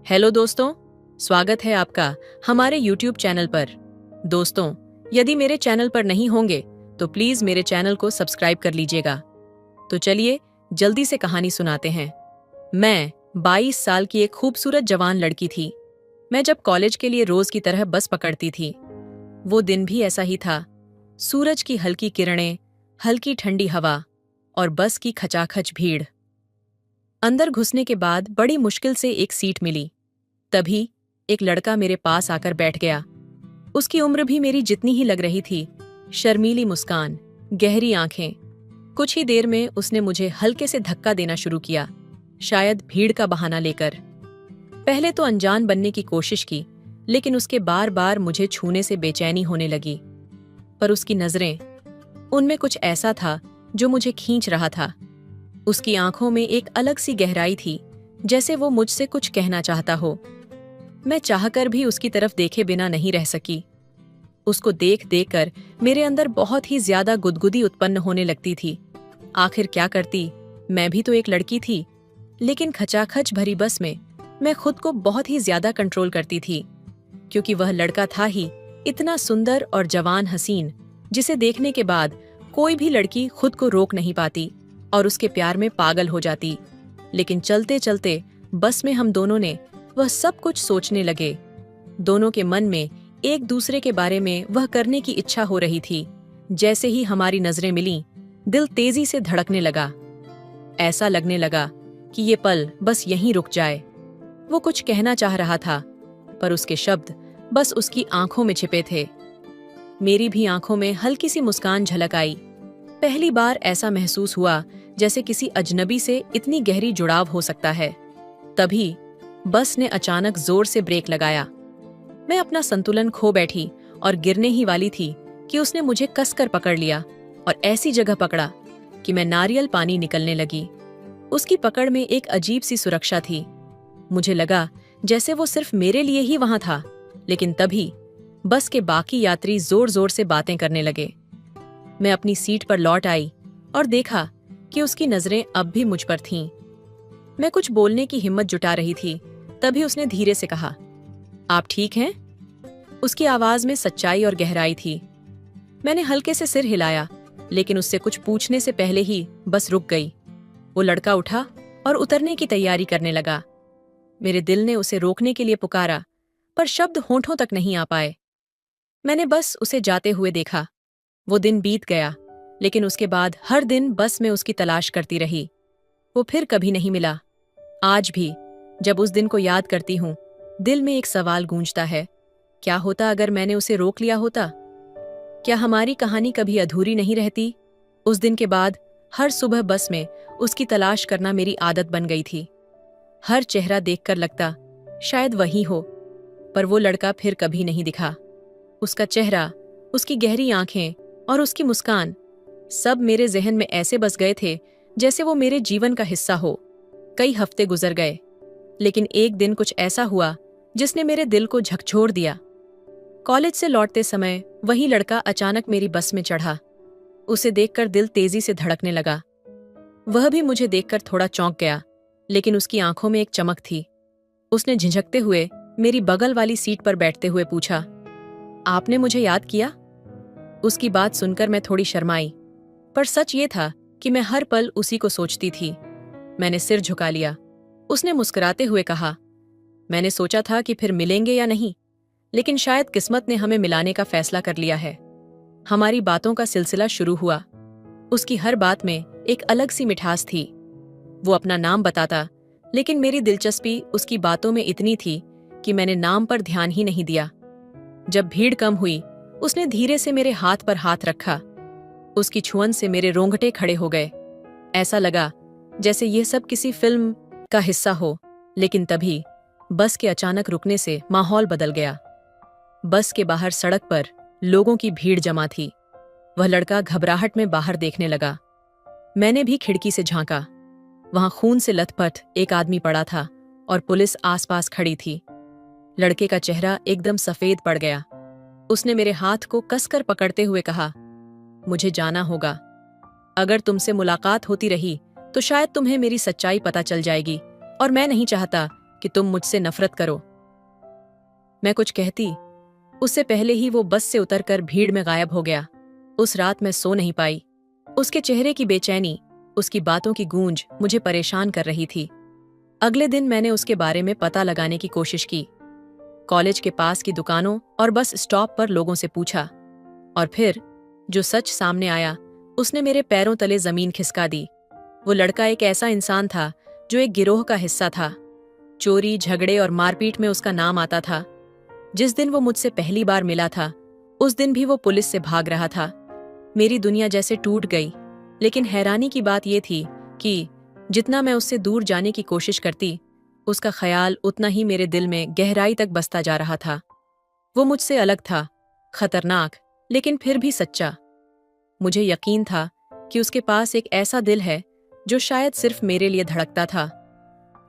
Hello दोस्तों, स्वागत है आपका हमारे YouTube चैनल पर। दोस्तों, यदि मेरे चैनल पर नहीं होंगे तो प्लीज मेरे चैनल को सब्सक्राइब कर लीजिएगा। तो चलिए जल्दी से कहानी सुनाते हैं। मैं 22 साल की एक खूबसूरत जवान लड़की थी। मैं जब कॉलेज के लिए रोज की तरह बस पकड़ती थी। वो दिन भी ऐसा ही था। सूरज की हल्की किरणें, हल्की ठंडी हवा और बस की खचाखच भीड़। अंदर घुसने के बाद बड़ी मुश्किल से एक सीट मिली। तभी एक लड़का मेरे पास आकर बैठ गया। उसकी उम्र भी मेरी जितनी ही लग रही थी। शर्मीली मुस्कान, गहरी आंखें। कुछ ही देर में उसने मुझे हल्के से धक्का देना शुरू किया, शायद भीड़ का बहाना लेकर। पहले तो अनजान बनने की कोशिश की, लेकिन उसके बार बार मुझे छूने से बेचैनी होने लगी। पर उसकी नजरें, उनमें कुछ ऐसा था जो मुझे खींच रहा था। उसकी आंखों में एक अलग सी गहराई थी, जैसे वो मुझसे कुछ कहना चाहता हो। मैं चाहकर भी उसकी तरफ देखे बिना नहीं रह सकी। उसको देख देख कर मेरे अंदर बहुत ही ज्यादा गुदगुदी उत्पन्न होने लगती थी। आखिर क्या करती, मैं भी तो एक लड़की थी। लेकिन खचाखच भरी बस में मैं खुद को बहुत ही ज्यादा कंट्रोल करती थी, क्योंकि वह लड़का था ही इतना सुंदर और जवान हसीन, जिसे देखने के बाद कोई भी लड़की खुद को रोक नहीं पाती और उसके प्यार में पागल हो जाती। लेकिन चलते चलते बस में हम दोनों ने वह सब कुछ सोचने लगे। दोनों के मन में एक दूसरे के बारे में वह करने की इच्छा हो रही थी। जैसे ही हमारी नजरें मिलीं, दिल तेजी से धड़कने लगा। ऐसा लगने लगा कि ये पल बस यहीं रुक जाए। वो कुछ कहना चाह रहा था, पर उसके शब्द बस उसकी आंखों में छिपे थे। मेरी भी आंखों में हल्की सी मुस्कान झलक आई। पहली बार ऐसा महसूस हुआ जैसे किसी अजनबी से इतनी गहरी जुड़ाव हो सकता है। तभी बस ने अचानक जोर से ब्रेक लगाया। मैं अपना संतुलन खो बैठी और गिरने ही वाली थी कि उसने मुझे कसकर पकड़ लिया और ऐसी जगह पकड़ा कि मैं नारियल पानी निकलने लगी। उसकी पकड़ में एक अजीब सी सुरक्षा थी। मुझे लगा जैसे वो सिर्फ मेरे लिए ही वहां था। लेकिन तभी बस के बाकी यात्री जोर जोर से बातें करने लगे। मैं अपनी सीट पर लौट आई और देखा कि उसकी नजरें अब भी मुझ पर थीं। मैं कुछ बोलने की हिम्मत जुटा रही थी, तभी उसने धीरे से कहा, आप ठीक हैं? उसकी आवाज में सच्चाई और गहराई थी। मैंने हल्के से सिर हिलाया, लेकिन उससे कुछ पूछने से पहले ही बस रुक गई। वो लड़का उठा और उतरने की तैयारी करने लगा। मेरे दिल ने उसे रोकने के लिए पुकारा, पर शब्द होंठों तक नहीं आ पाए। मैंने बस उसे जाते हुए देखा। वो दिन बीत गया, लेकिन उसके बाद हर दिन बस में उसकी तलाश करती रही। वो फिर कभी नहीं मिला। आज भी जब उस दिन को याद करती हूँ, दिल में एक सवाल गूंजता है, क्या होता अगर मैंने उसे रोक लिया होता? क्या हमारी कहानी कभी अधूरी नहीं रहती? उस दिन के बाद हर सुबह बस में उसकी तलाश करना मेरी आदत बन गई थी। हर चेहरा देखकर लगता शायद वही हो, पर वो लड़का फिर कभी नहीं दिखा। उसका चेहरा, उसकी गहरी आंखें और उसकी मुस्कान, सब मेरे जहन में ऐसे बस गए थे जैसे वो मेरे जीवन का हिस्सा हो। कई हफ्ते गुजर गए, लेकिन एक दिन कुछ ऐसा हुआ जिसने मेरे दिल को झकझोर दिया। कॉलेज से लौटते समय वही लड़का अचानक मेरी बस में चढ़ा। उसे देखकर दिल तेजी से धड़कने लगा। वह भी मुझे देखकर थोड़ा चौंक गया, लेकिन उसकी आंखों में एक चमक थी। उसने झिझकते हुए मेरी बगल वाली सीट पर बैठते हुए पूछा, आपने मुझे याद किया? उसकी बात सुनकर मैं थोड़ी शर्माई, पर सच ये था कि मैं हर पल उसी को सोचती थी। मैंने सिर झुका लिया। उसने मुस्कुराते हुए कहा, मैंने सोचा था कि फिर मिलेंगे या नहीं, लेकिन शायद किस्मत ने हमें मिलाने का फैसला कर लिया है। हमारी बातों का सिलसिला शुरू हुआ। उसकी हर बात में एक अलग सी मिठास थी। वो अपना नाम बताता, लेकिन मेरी दिलचस्पी उसकी बातों में इतनी थी कि मैंने नाम पर ध्यान ही नहीं दिया। जब भीड़ कम हुई, उसने धीरे से मेरे हाथ पर हाथ रखा। उसकी छुअन से मेरे रोंगटे खड़े हो गए। ऐसा लगा जैसे यह सब किसी फिल्म का हिस्सा हो। लेकिन तभी बस के अचानक रुकने से माहौल बदल गया। बस के बाहर सड़क पर लोगों की भीड़ जमा थी। वह लड़का घबराहट में बाहर देखने लगा। मैंने भी खिड़की से झांका। वहां खून से लथपथ एक आदमी पड़ा था और पुलिस आसपास खड़ी थी। लड़के का चेहरा एकदम सफेद पड़ गया। उसने मेरे हाथ को कसकर पकड़ते हुए कहा, मुझे जाना होगा। अगर तुमसे मुलाकात होती रही तो शायद तुम्हें मेरी सच्चाई पता चल जाएगी, और मैं नहीं चाहता कि तुम मुझसे नफरत करो। मैं कुछ कहती उससे पहले ही वो बस से उतरकर भीड़ में गायब हो गया। उस रात मैं सो नहीं पाई। उसके चेहरे की बेचैनी, उसकी बातों की गूंज मुझे परेशान कर रही थी। अगले दिन मैंने उसके बारे में पता लगाने की कोशिश की। कॉलेज के पास की दुकानों और बस स्टॉप पर लोगों से पूछा, और फिर जो सच सामने आया उसने मेरे पैरों तले जमीन खिसका दी। वो लड़का एक ऐसा इंसान था जो एक गिरोह का हिस्सा था। चोरी, झगड़े और मारपीट में उसका नाम आता था। जिस दिन वो मुझसे पहली बार मिला था उस दिन भी वो पुलिस से भाग रहा था। मेरी दुनिया जैसे टूट गई। लेकिन हैरानी की बात यह थी कि जितना मैं उससे दूर जाने की कोशिश करती, उसका ख्याल उतना ही मेरे दिल में गहराई तक बसता जा रहा था। वो मुझसे अलग था, खतरनाक, लेकिन फिर भी सच्चा। मुझे यकीन था कि उसके पास एक ऐसा दिल है जो शायद सिर्फ मेरे लिए धड़कता था।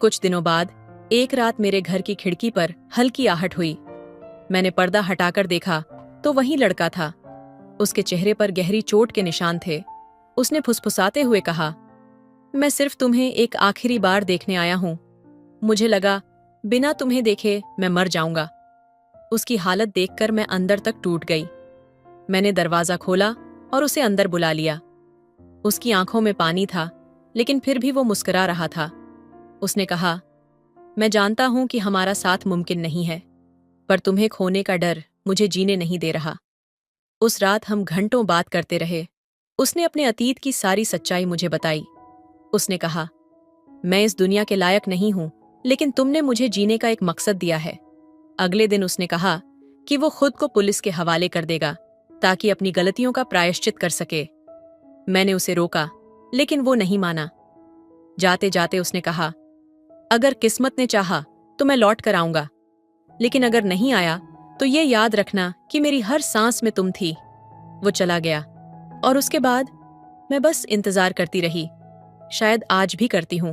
कुछ दिनों बाद एक रात मेरे घर की खिड़की पर हल्की आहट हुई। मैंने पर्दा हटाकर देखा तो वही लड़का था। उसके चेहरे पर गहरी चोट के निशान थे। उसने फुसफुसाते हुए कहा, मैं सिर्फ तुम्हें एक आखिरी बार देखने आया हूं। मुझे लगा बिना तुम्हें देखे मैं मर जाऊंगा। उसकी हालत देखकर मैं अंदर तक टूट गई। मैंने दरवाजा खोला और उसे अंदर बुला लिया। उसकी आंखों में पानी था, लेकिन फिर भी वो मुस्कुरा रहा था। उसने कहा, मैं जानता हूं कि हमारा साथ मुमकिन नहीं है, पर तुम्हें खोने का डर मुझे जीने नहीं दे रहा। उस रात हम घंटों बात करते रहे। उसने अपने अतीत की सारी सच्चाई मुझे बताई। उसने कहा, मैं इस दुनिया के लायक नहीं हूं, लेकिन तुमने मुझे जीने का एक मकसद दिया है। अगले दिन उसने कहा कि वो खुद को पुलिस के हवाले कर देगा ताकि अपनी गलतियों का प्रायश्चित कर सके। मैंने उसे रोका, लेकिन वो नहीं माना। जाते जाते उसने कहा, अगर किस्मत ने चाहा तो मैं लौट कर आऊंगा, लेकिन अगर नहीं आया तो ये याद रखना कि मेरी हर सांस में तुम थी। वो चला गया और उसके बाद मैं बस इंतजार करती रही। शायद आज भी करती हूं।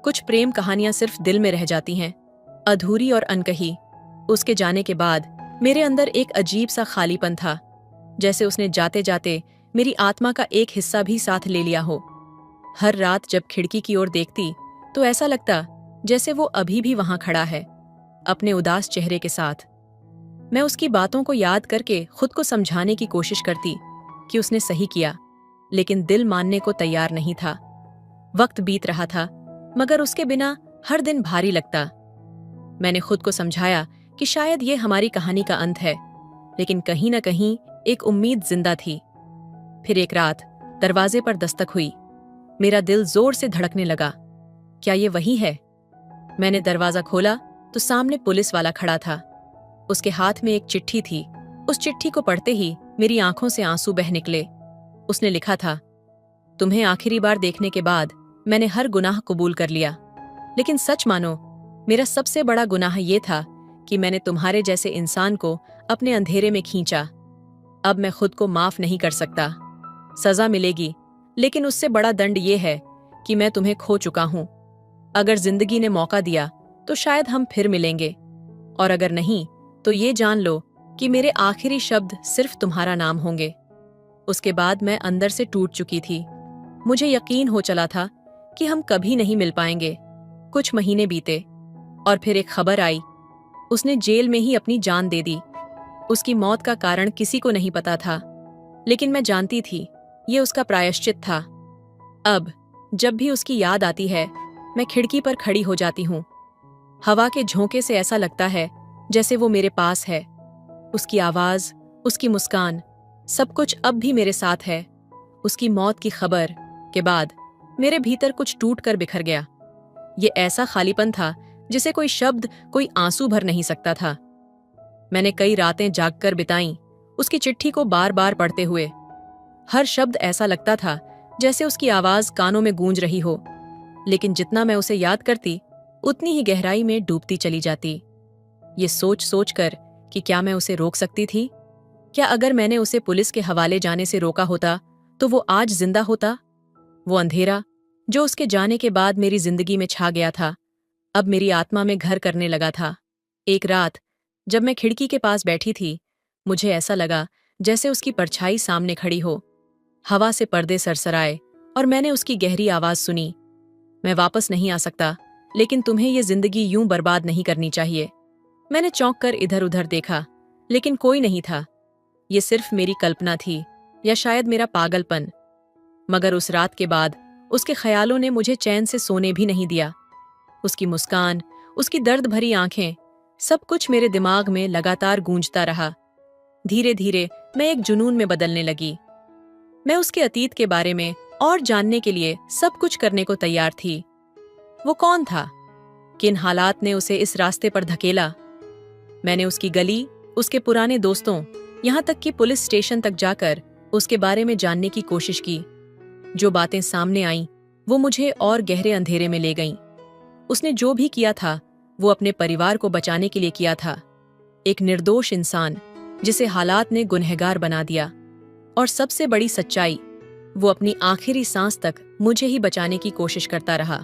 कुछ प्रेम कहानियां सिर्फ दिल में रह जाती हैं, अधूरी और अनकही। उसके जाने के बाद मेरे अंदर एक अजीब सा खालीपन था, जैसे उसने जाते जाते मेरी आत्मा का एक हिस्सा भी साथ ले लिया हो। हर रात जब खिड़की की ओर देखती तो ऐसा लगता जैसे वो अभी भी वहां खड़ा है, अपने उदास चेहरे के साथ। मैं उसकी बातों को याद करके खुद को समझाने की कोशिश करती कि उसने सही किया, लेकिन दिल मानने को तैयार नहीं था। वक्त बीत रहा था, मगर उसके बिना हर दिन भारी लगता। मैंने खुद को समझाया कि शायद ये हमारी कहानी का अंत है, लेकिन कहीं न कहीं एक उम्मीद जिंदा थी। फिर एक रात दरवाजे पर दस्तक हुई। मेरा दिल जोर से धड़कने लगा। क्या ये वही है? मैंने दरवाजा खोला तो सामने पुलिस वाला खड़ा था। उसके हाथ में एक चिट्ठी थी। उस चिट्ठी को पढ़ते ही मेरी आंखों से आंसू बह निकले। उसने लिखा था, तुम्हें आखिरी बार देखने के बाद मैंने हर गुनाह कबूल कर लिया, लेकिन सच मानो मेरा सबसे बड़ा गुनाह ये था कि मैंने तुम्हारे जैसे इंसान को अपने अंधेरे में खींचा। अब मैं खुद को माफ नहीं कर सकता। सजा मिलेगी, लेकिन उससे बड़ा दंड ये है कि मैं तुम्हें खो चुका हूं। अगर जिंदगी ने मौका दिया तो शायद हम फिर मिलेंगे, और अगर नहीं तो ये जान लो कि मेरे आखिरी शब्द सिर्फ तुम्हारा नाम होंगे। उसके बाद मैं अंदर से टूट चुकी थी। मुझे यकीन हो चला था कि हम कभी नहीं मिल पाएंगे। कुछ महीने बीते और फिर एक खबर आई, उसने जेल में ही अपनी जान दे दी। उसकी मौत का कारण किसी को नहीं पता था, लेकिन मैं जानती थी ये उसका प्रायश्चित था। अब जब भी उसकी याद आती है, मैं खिड़की पर खड़ी हो जाती हूँ। हवा के झोंके से ऐसा लगता है जैसे वो मेरे पास है। उसकी आवाज, उसकी मुस्कान, सब कुछ अब भी मेरे साथ है। उसकी मौत की खबर के बाद मेरे भीतर कुछ टूट कर बिखर गया। ये ऐसा खालीपन था जिसे कोई शब्द, कोई आंसू भर नहीं सकता था। मैंने कई रातें जागकर बिताईं, उसकी चिट्ठी को बार बार पढ़ते हुए। हर शब्द ऐसा लगता था जैसे उसकी आवाज कानों में गूंज रही हो, लेकिन जितना मैं उसे याद करती उतनी ही गहराई में डूबती चली जाती। ये सोच सोच कर कि क्या मैं उसे रोक सकती थी? क्या अगर मैंने उसे पुलिस के हवाले जाने से रोका होता तो वो आज जिंदा होता? वो अंधेरा जो उसके जाने के बाद मेरी जिंदगी में छा गया था, अब मेरी आत्मा में घर करने लगा था। एक रात जब मैं खिड़की के पास बैठी थी, मुझे ऐसा लगा जैसे उसकी परछाई सामने खड़ी हो। हवा से पर्दे सरसराए और मैंने उसकी गहरी आवाज सुनी, मैं वापस नहीं आ सकता, लेकिन तुम्हें ये जिंदगी यूं बर्बाद नहीं करनी चाहिए। मैंने चौंक कर इधर उधर देखा, लेकिन कोई नहीं था। ये सिर्फ मेरी कल्पना थी, या शायद मेरा पागलपन। मगर उस रात के बाद उसके ख्यालों ने मुझे चैन से सोने भी नहीं दिया। उसकी मुस्कान, उसकी दर्द भरी आंखें, सब कुछ मेरे दिमाग में लगातार गूंजता रहा। धीरे धीरे मैं एक जुनून में बदलने लगी। मैं उसके अतीत के बारे में और जानने के लिए सब कुछ करने को तैयार थी। वो कौन था? किन हालात ने उसे इस रास्ते पर धकेला? मैंने उसकी गली, उसके पुराने दोस्तों, यहाँ तक कि पुलिस स्टेशन तक जाकर उसके बारे में जानने की कोशिश की। जो बातें सामने आईं, वो मुझे और गहरे अंधेरे में ले गईं। उसने जो भी किया था, वो अपने परिवार को बचाने के लिए किया था। एक निर्दोष इंसान जिसे हालात ने गुनहगार बना दिया। और सबसे बड़ी सच्चाई, वो अपनी आखिरी सांस तक मुझे ही बचाने की कोशिश करता रहा।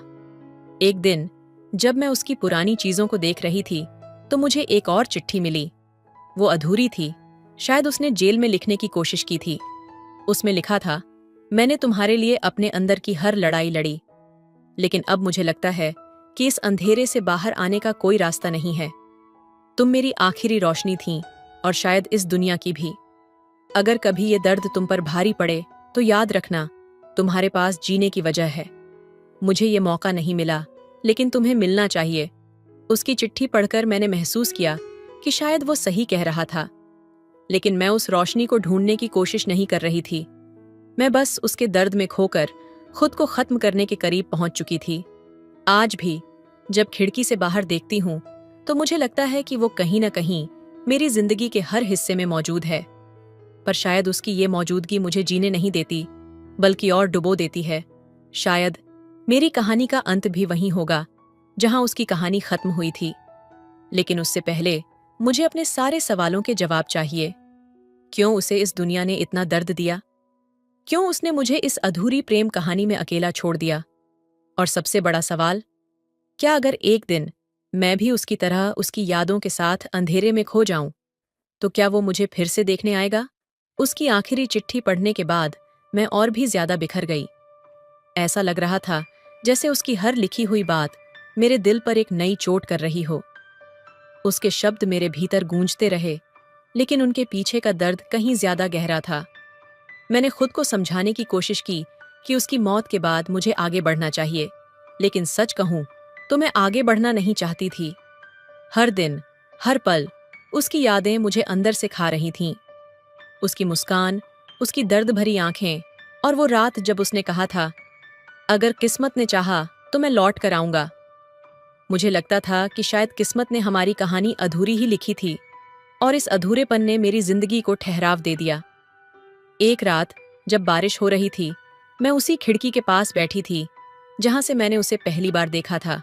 एक दिन जब मैं उसकी पुरानी चीजों को देख रही थी, तो मुझे एक और चिट्ठी मिली। वो अधूरी थी, शायद उसने जेल में लिखने की कोशिश की थी। उसमें लिखा था, मैंने तुम्हारे लिए अपने अंदर की हर लड़ाई लड़ी, लेकिन अब मुझे लगता है कि इस अंधेरे से बाहर आने का कोई रास्ता नहीं है। तुम मेरी आखिरी रोशनी थीं, और शायद इस दुनिया की भी। अगर कभी ये दर्द तुम पर भारी पड़े, तो याद रखना, तुम्हारे पास जीने की वजह है। मुझे ये मौका नहीं मिला, लेकिन तुम्हें मिलना चाहिए। उसकी चिट्ठी पढ़कर मैंने महसूस किया कि शायद वो सही कह रहा था, लेकिन मैं उस रोशनी को ढूंढने की कोशिश नहीं कर रही थी। मैं बस उसके दर्द में खोकर खुद को खत्म करने के करीब पहुंच चुकी थी। आज भी जब खिड़की से बाहर देखती हूं, तो मुझे लगता है कि वो कहीं न कहीं मेरी जिंदगी के हर हिस्से में मौजूद है। पर शायद उसकी ये मौजूदगी मुझे जीने नहीं देती, बल्कि और डुबो देती है। शायद मेरी कहानी का अंत भी वहीं होगा जहां उसकी कहानी खत्म हुई थी। लेकिन उससे पहले मुझे अपने सारे सवालों के जवाब चाहिए। क्यों उसे इस दुनिया ने इतना दर्द दिया? क्यों उसने मुझे इस अधूरी प्रेम कहानी में अकेला छोड़ दिया? और सबसे बड़ा सवाल, क्या अगर एक दिन मैं भी उसकी तरह उसकी यादों के साथ अंधेरे में खो जाऊं, तो क्या वो मुझे फिर से देखने आएगा? उसकी आखिरी चिट्ठी पढ़ने के बाद मैं और भी ज्यादा बिखर गई। ऐसा लग रहा था जैसे उसकी हर लिखी हुई बात मेरे दिल पर एक नई चोट कर रही हो। उसके शब्द मेरे भीतर गूंजते रहे, लेकिन उनके पीछे का दर्द कहीं ज्यादा गहरा था। मैंने खुद को समझाने की कोशिश की कि उसकी मौत के बाद मुझे आगे बढ़ना चाहिए, लेकिन सच कहूं तो मैं आगे बढ़ना नहीं चाहती थी। हर दिन, हर पल उसकी यादें मुझे अंदर से खा रही थीं। उसकी मुस्कान, उसकी दर्द भरी आंखें, और वो रात जब उसने कहा था, अगर किस्मत ने चाहा तो मैं लौट कर आऊंगा। मुझे लगता था कि शायद किस्मत ने हमारी कहानी अधूरी ही लिखी थी, और इस अधूरेपन ने मेरी जिंदगी को ठहराव दे दिया। एक रात जब बारिश हो रही थी, मैं उसी खिड़की के पास बैठी थी जहां से मैंने उसे पहली बार देखा था।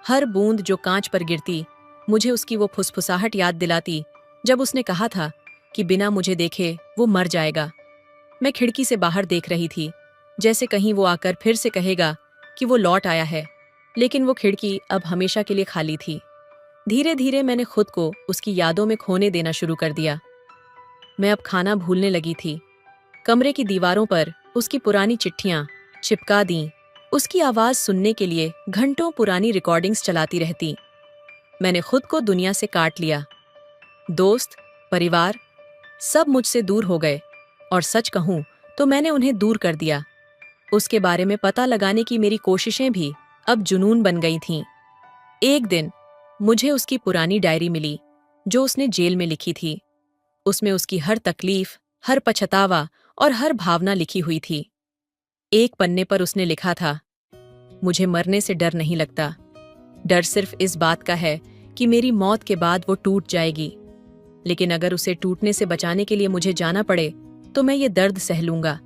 हर बूंद जो कांच पर गिरती, मुझे उसकी वो फुसफुसाहट याद दिलाती जब उसने कहा था कि बिना मुझे देखे वो मर जाएगा। मैं खिड़की से बाहर देख रही थी, जैसे कहीं वो आकर फिर से कहेगा कि वो लौट आया है, लेकिन वो खिड़की अब हमेशा के लिए खाली थी। धीरे धीरे मैंने खुद को उसकी यादों में खोने देना शुरू कर दिया। मैं अब खाना भूलने लगी थी। कमरे की दीवारों पर उसकी पुरानी चिट्ठियां चिपका दी। उसकी आवाज सुनने के लिए घंटों पुरानी रिकॉर्डिंग्स चलाती रहती। मैंने खुद को दुनिया से काट लिया। दोस्त, परिवार, सब मुझसे दूर हो गए, और सच कहूं तो मैंने उन्हें दूर कर दिया। उसके बारे में पता लगाने की मेरी कोशिशें भी अब जुनून बन गई थीं। एक दिन मुझे उसकी पुरानी डायरी मिली जो उसने जेल में लिखी थी। उसमें उसकी हर तकलीफ, हर पछतावा और हर भावना लिखी हुई थी। एक पन्ने पर उसने लिखा था, मुझे मरने से डर नहीं लगता। डर सिर्फ इस बात का है कि मेरी मौत के बाद वो टूट जाएगी, लेकिन अगर उसे टूटने से बचाने के लिए मुझे जाना पड़े तो मैं ये दर्द सह लूंगा।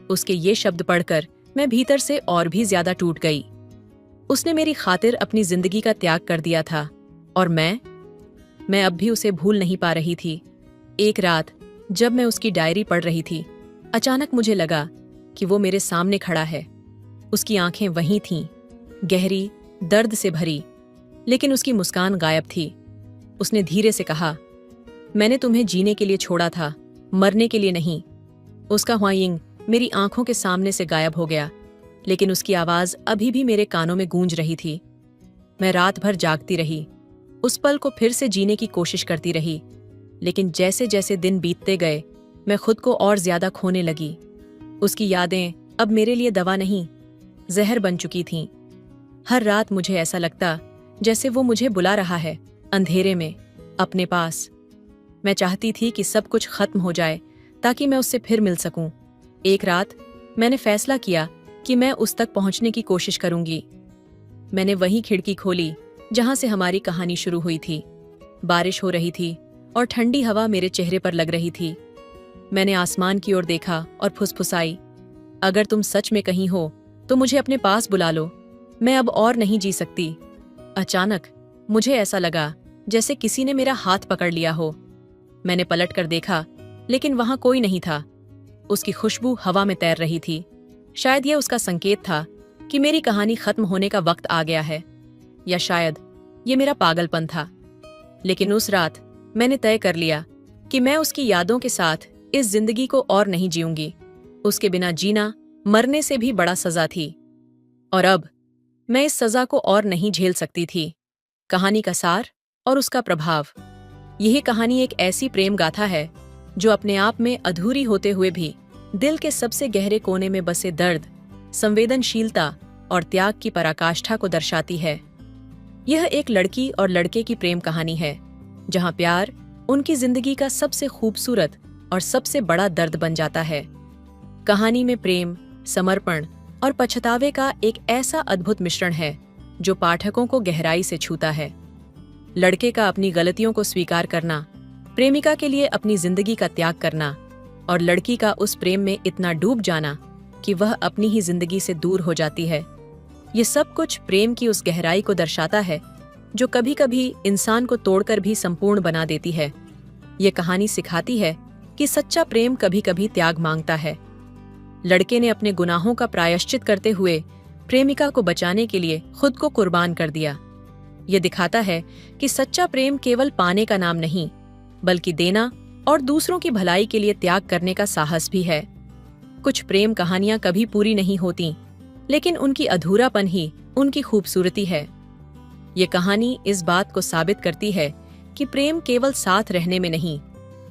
उसके ये शब्द पढ़कर मैं भीतर से और भी ज्यादा टूट गई। उसने मेरी खातिर अपनी जिंदगी का त्याग कर दिया था, और मैं अब भी उसे भूल नहीं पा रही थी। एक रात जब मैं उसकी डायरी पढ़ रही थी, अचानक मुझे लगा कि वो मेरे सामने खड़ा है। उसकी आंखें वहीं थीं, गहरी, दर्द से भरी, लेकिन उसकी मुस्कान गायब थी। उसने धीरे से कहा, मैंने तुम्हें जीने के लिए छोड़ा था, मरने के लिए नहीं। उसका ह्वाइंग मेरी आंखों के सामने से गायब हो गया, लेकिन उसकी आवाज अभी भी मेरे कानों में गूंज रही थी। मैं रात भर जागती रही, उस पल को फिर से जीने की कोशिश करती रही। लेकिन जैसे जैसे दिन बीतते गए, मैं खुद को और ज्यादा खोने लगी। उसकी यादें अब मेरे लिए दवा नहीं, जहर बन चुकी थीं। हर रात मुझे ऐसा लगता जैसे वो मुझे बुला रहा है, अंधेरे में, अपने पास। मैं चाहती थी कि सब कुछ खत्म हो जाए ताकि मैं उससे फिर मिल सकूं। एक रात मैंने फैसला किया कि मैं उस तक पहुंचने की कोशिश करूंगी। मैंने वही खिड़की खोली जहां से हमारी कहानी शुरू हुई थी। बारिश हो रही थी और ठंडी हवा मेरे चेहरे पर लग रही थी। मैंने आसमान की ओर देखा और फुसफुसाई, अगर तुम सच में कहीं हो तो मुझे अपने पास बुला लो, मैं अब और नहीं जी सकती। अचानक मुझे ऐसा लगा जैसे किसी ने मेरा हाथ पकड़ लिया हो। मैंने पलट कर देखा, लेकिन वहां कोई नहीं था। उसकी खुशबू हवा में तैर रही थी। शायद यह उसका संकेत था कि मेरी कहानी खत्म होने का वक्त आ गया है, या शायद ये मेरा पागलपन था। लेकिन उस रात मैंने तय कर लिया कि मैं उसकी यादों के साथ इस जिंदगी को और नहीं जीऊंगी। उसके बिना जीना मरने से भी बड़ा सजा थी, और अब मैं इस सजा को और नहीं झेल सकती थी। कहानी का सार और उसका प्रभाव। यह कहानी एक ऐसी प्रेम गाथा है जो अपने आप में अधूरी होते हुए भी दिल के सबसे गहरे कोने में बसे दर्द, संवेदनशीलता और त्याग की पराकाष्ठा को दर्शाती है। यह एक लड़की और लड़के की प्रेम कहानी है, जहां प्यार उनकी जिंदगी का सबसे खूबसूरत और सबसे बड़ा दर्द बन जाता है। कहानी में प्रेम, समर्पण और पछतावे का एक ऐसा अद्भुत मिश्रण है जो पाठकों को गहराई से छूता है। लड़के का अपनी गलतियों को स्वीकार करना, प्रेमिका के लिए अपनी जिंदगी का त्याग करना, और लड़की का उस प्रेम में इतना डूब जाना कि वह अपनी ही जिंदगी से दूर हो जाती है। ये सब कुछ प्रेम की उस गहराई को दर्शाता है जो कभी कभी इंसान को तोड़कर भी संपूर्ण बना देती है। ये कहानी सिखाती है कि सच्चा प्रेम कभी कभी त्याग मांगता है। लड़के ने अपने गुनाहों का प्रायश्चित करते हुए प्रेमिका को बचाने के लिए खुद को कुर्बान कर दिया। यह दिखाता है कि सच्चा प्रेम केवल पाने का नाम नहीं, बल्कि देना और दूसरों की भलाई के लिए त्याग करने का साहस भी है। कुछ प्रेम कहानियां कभी पूरी नहीं होती, लेकिन उनकी अधूरापन ही उनकी खूबसूरती है। ये कहानी इस बात को साबित करती है कि प्रेम केवल साथ रहने में नहीं,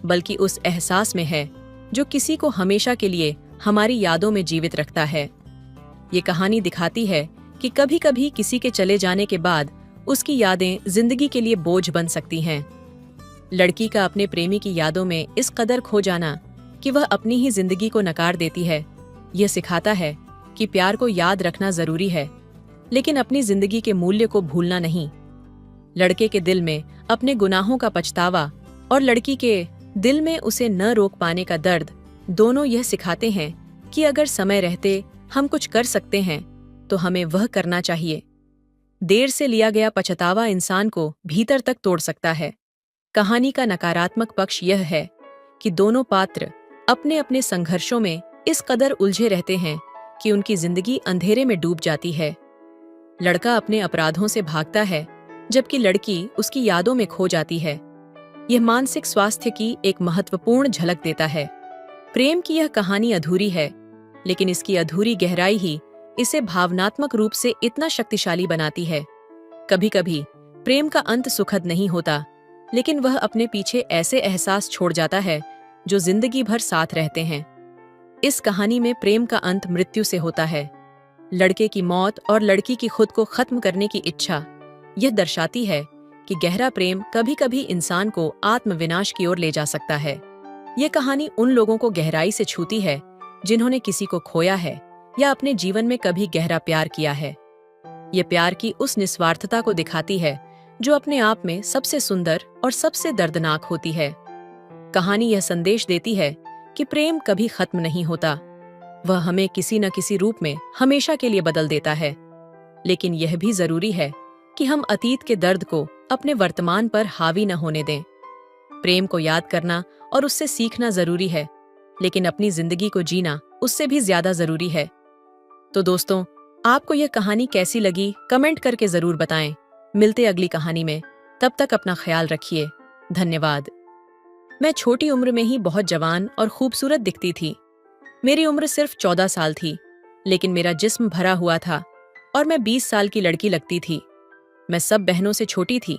बल्कि उस एहसास में है जो किसी को हमेशा के लिए हमारी यादों में जीवित रखता है। ये कहानी दिखाती है कि कभी कभी किसी के चले जाने के बाद उसकी यादें जिंदगी के लिए बोझ बन सकती हैं। लड़की का अपने प्रेमी की यादों में इस कदर खो जाना कि वह अपनी ही जिंदगी को नकार देती है, यह सिखाता है कि प्यार को याद रखना जरूरी है, लेकिन अपनी जिंदगी के मूल्य को भूलना नहीं। लड़के के दिल में अपने गुनाहों का पछतावा और लड़की के दिल में उसे न रोक पाने का दर्द, दोनों यह सिखाते हैं कि अगर समय रहते हम कुछ कर सकते हैं तो हमें वह करना चाहिए। देर से लिया गया पछतावा इंसान को भीतर तक तोड़ सकता है। कहानी का नकारात्मक पक्ष यह है कि दोनों पात्र अपने अपने संघर्षों में इस कदर उलझे रहते हैं कि उनकी जिंदगी अंधेरे में डूब जाती है। लड़का अपने अपराधों से भागता है, जबकि लड़की उसकी यादों में खो जाती है। यह मानसिक स्वास्थ्य की एक महत्वपूर्ण झलक देता है। प्रेम की यह कहानी अधूरी है, लेकिन इसकी अधूरी गहराई ही इसे भावनात्मक रूप से इतना शक्तिशाली बनाती है। कभी कभी प्रेम का अंत सुखद नहीं होता, लेकिन वह अपने पीछे ऐसे एहसास छोड़ जाता है जो जिंदगी भर साथ रहते हैं। इस कहानी में प्रेम का अंत मृत्यु से होता है। लड़के की मौत और लड़की की खुद को खत्म करने की इच्छा यह दर्शाती है कि गहरा प्रेम कभी कभी इंसान को आत्मविनाश की ओर ले जा सकता है। यह कहानी उन लोगों को गहराई से छूती है जिन्होंने किसी को खोया है या अपने जीवन में कभी गहरा प्यार किया है। यह प्यार की उस निस्वार्थता को दिखाती है जो अपने आप में सबसे सुंदर और सबसे दर्दनाक होती है। कहानी यह संदेश देती है कि प्रेम कभी खत्म नहीं होता, वह हमें किसी न किसी रूप में हमेशा के लिए बदल देता है। लेकिन यह भी जरूरी है कि हम अतीत के दर्द को अपने वर्तमान पर हावी न होने दें। प्रेम को याद करना और उससे सीखना जरूरी है, लेकिन अपनी जिंदगी को जीना उससे भी ज्यादा जरूरी है। तो दोस्तों, आपको यह कहानी कैसी लगी कमेंट करके जरूर बताएं। मिलते अगली कहानी में, तब तक अपना ख्याल रखिए। धन्यवाद। मैं छोटी उम्र में ही बहुत जवान और खूबसूरत दिखती थी। मेरी उम्र सिर्फ 14 साल थी, लेकिन मेरा जिस्म भरा हुआ था और मैं 20 साल की लड़की लगती थी। मैं सब बहनों से छोटी थी,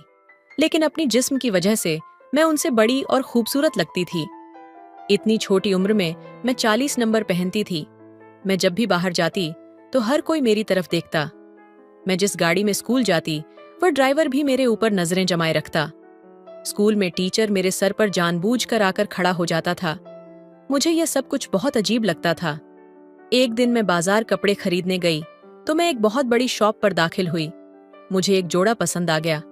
लेकिन अपनी जिस्म की वजह से मैं उनसे बड़ी और खूबसूरत लगती थी। इतनी छोटी उम्र में मैं 40 नंबर पहनती थी। मैं जब भी बाहर जाती तो हर कोई मेरी तरफ देखता। मैं जिस गाड़ी में स्कूल जाती वह ड्राइवर भी मेरे ऊपर नजरें जमाए रखता। स्कूल में टीचर मेरे सर पर जानबूझकर आकर खड़ा हो जाता था। मुझे यह सब कुछ बहुत अजीब लगता था। एक दिन मैं बाजार कपड़े खरीदने गई तो मैं एक बहुत बड़ी शॉप पर दाखिल हुई। मुझे एक जोड़ा पसंद आ गया।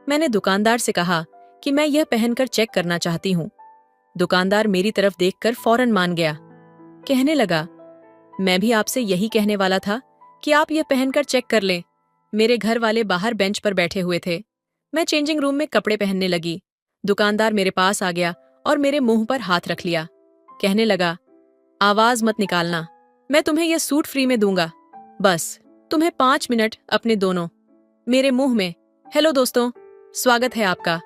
मैंने दुकानदार से कहा कि मैं यह पहनकर चेक करना चाहती हूँ। दुकानदार मेरी तरफ देखकर फौरन मान गया। कहने लगा, मैं भी आपसे यही कहने वाला था कि आप यह पहनकर चेक कर लें। मेरे घर वाले बाहर बेंच पर बैठे हुए थे। मैं चेंजिंग रूम में कपड़े पहनने लगी। दुकानदार मेरे पास आ गया और मेरे मुंह पर हाथ रख लिया। कहने लगा, आवाज मत निकालना, मैं तुम्हें यह सूट फ्री में दूंगा। बस तुम्हें 5 मिनट अपने दोनों। मेरे मुंह में। हेलो दोस्तों, स्वागत है आपका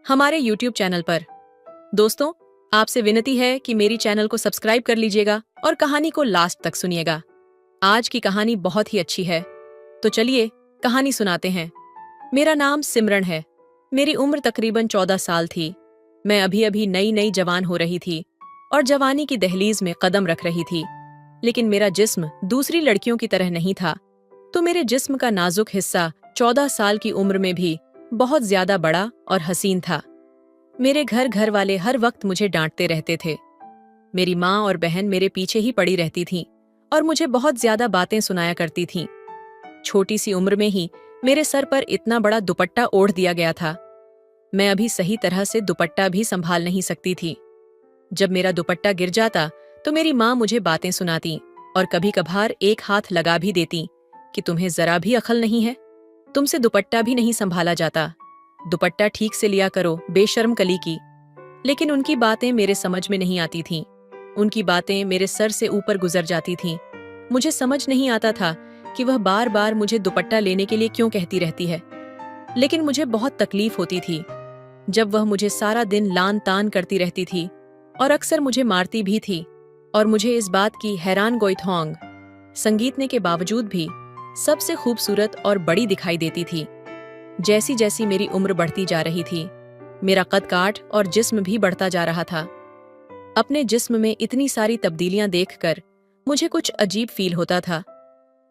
हमारे YouTube चैनल पर। दोस्तों, आपसे विनती है कि मेरी चैनल को सब्सक्राइब कर लीजिएगा और कहानी को लास्ट तक सुनिएगा। आज की कहानी बहुत ही अच्छी है, तो चलिए कहानी सुनाते हैं। मेरा नाम सिमरन है। मेरी उम्र तकरीबन 14 साल थी। मैं अभी अभी नई नई जवान हो रही थी और जवानी की दहलीज में कदम रख रही थी। लेकिन मेरा जिस्म दूसरी लड़कियों की तरह नहीं था, तो मेरे जिस्म का नाजुक हिस्सा 14 साल की उम्र में भी बहुत ज्यादा बड़ा और हसीन था। मेरे घर वाले हर वक्त मुझे डांटते रहते थे। मेरी माँ और बहन मेरे पीछे ही पड़ी रहती थीं और मुझे बहुत ज्यादा बातें सुनाया करती थीं। छोटी सी उम्र में ही मेरे सर पर इतना बड़ा दुपट्टा ओढ़ दिया गया था। मैं अभी सही तरह से दुपट्टा भी संभाल नहीं सकती थी। जब मेरा दुपट्टा गिर जाता तो मेरी माँ मुझे बातें सुनाती और कभी कभार एक हाथ लगा भी देती कि तुम्हें जरा भी अकल नहीं है, तुमसे दुपट्टा भी नहीं संभाला जाता, दुपट्टा ठीक से लिया करो, बेशर्म कली की। लेकिन उनकी बातें मेरे समझ में नहीं आती थीं। उनकी बातें मेरे सर से ऊपर गुजर जाती थीं। मुझे समझ नहीं आता था कि वह बार बार मुझे दुपट्टा लेने के लिए क्यों कहती रहती है। लेकिन मुझे बहुत तकलीफ होती थी जब वह मुझे सारा दिन लान तान करती रहती थी और अक्सर मुझे मारती भी थी। और मुझे इस बात की हैरान गोइथोंग संगीतने के बावजूद भी सबसे खूबसूरत और बड़ी दिखाई देती थी। जैसी जैसी मेरी उम्र बढ़ती जा रही थी, मेरा कद काठ और जिस्म भी बढ़ता जा रहा था। अपने जिस्म में इतनी सारी तब्दीलियां देखकर मुझे कुछ अजीब फील होता था।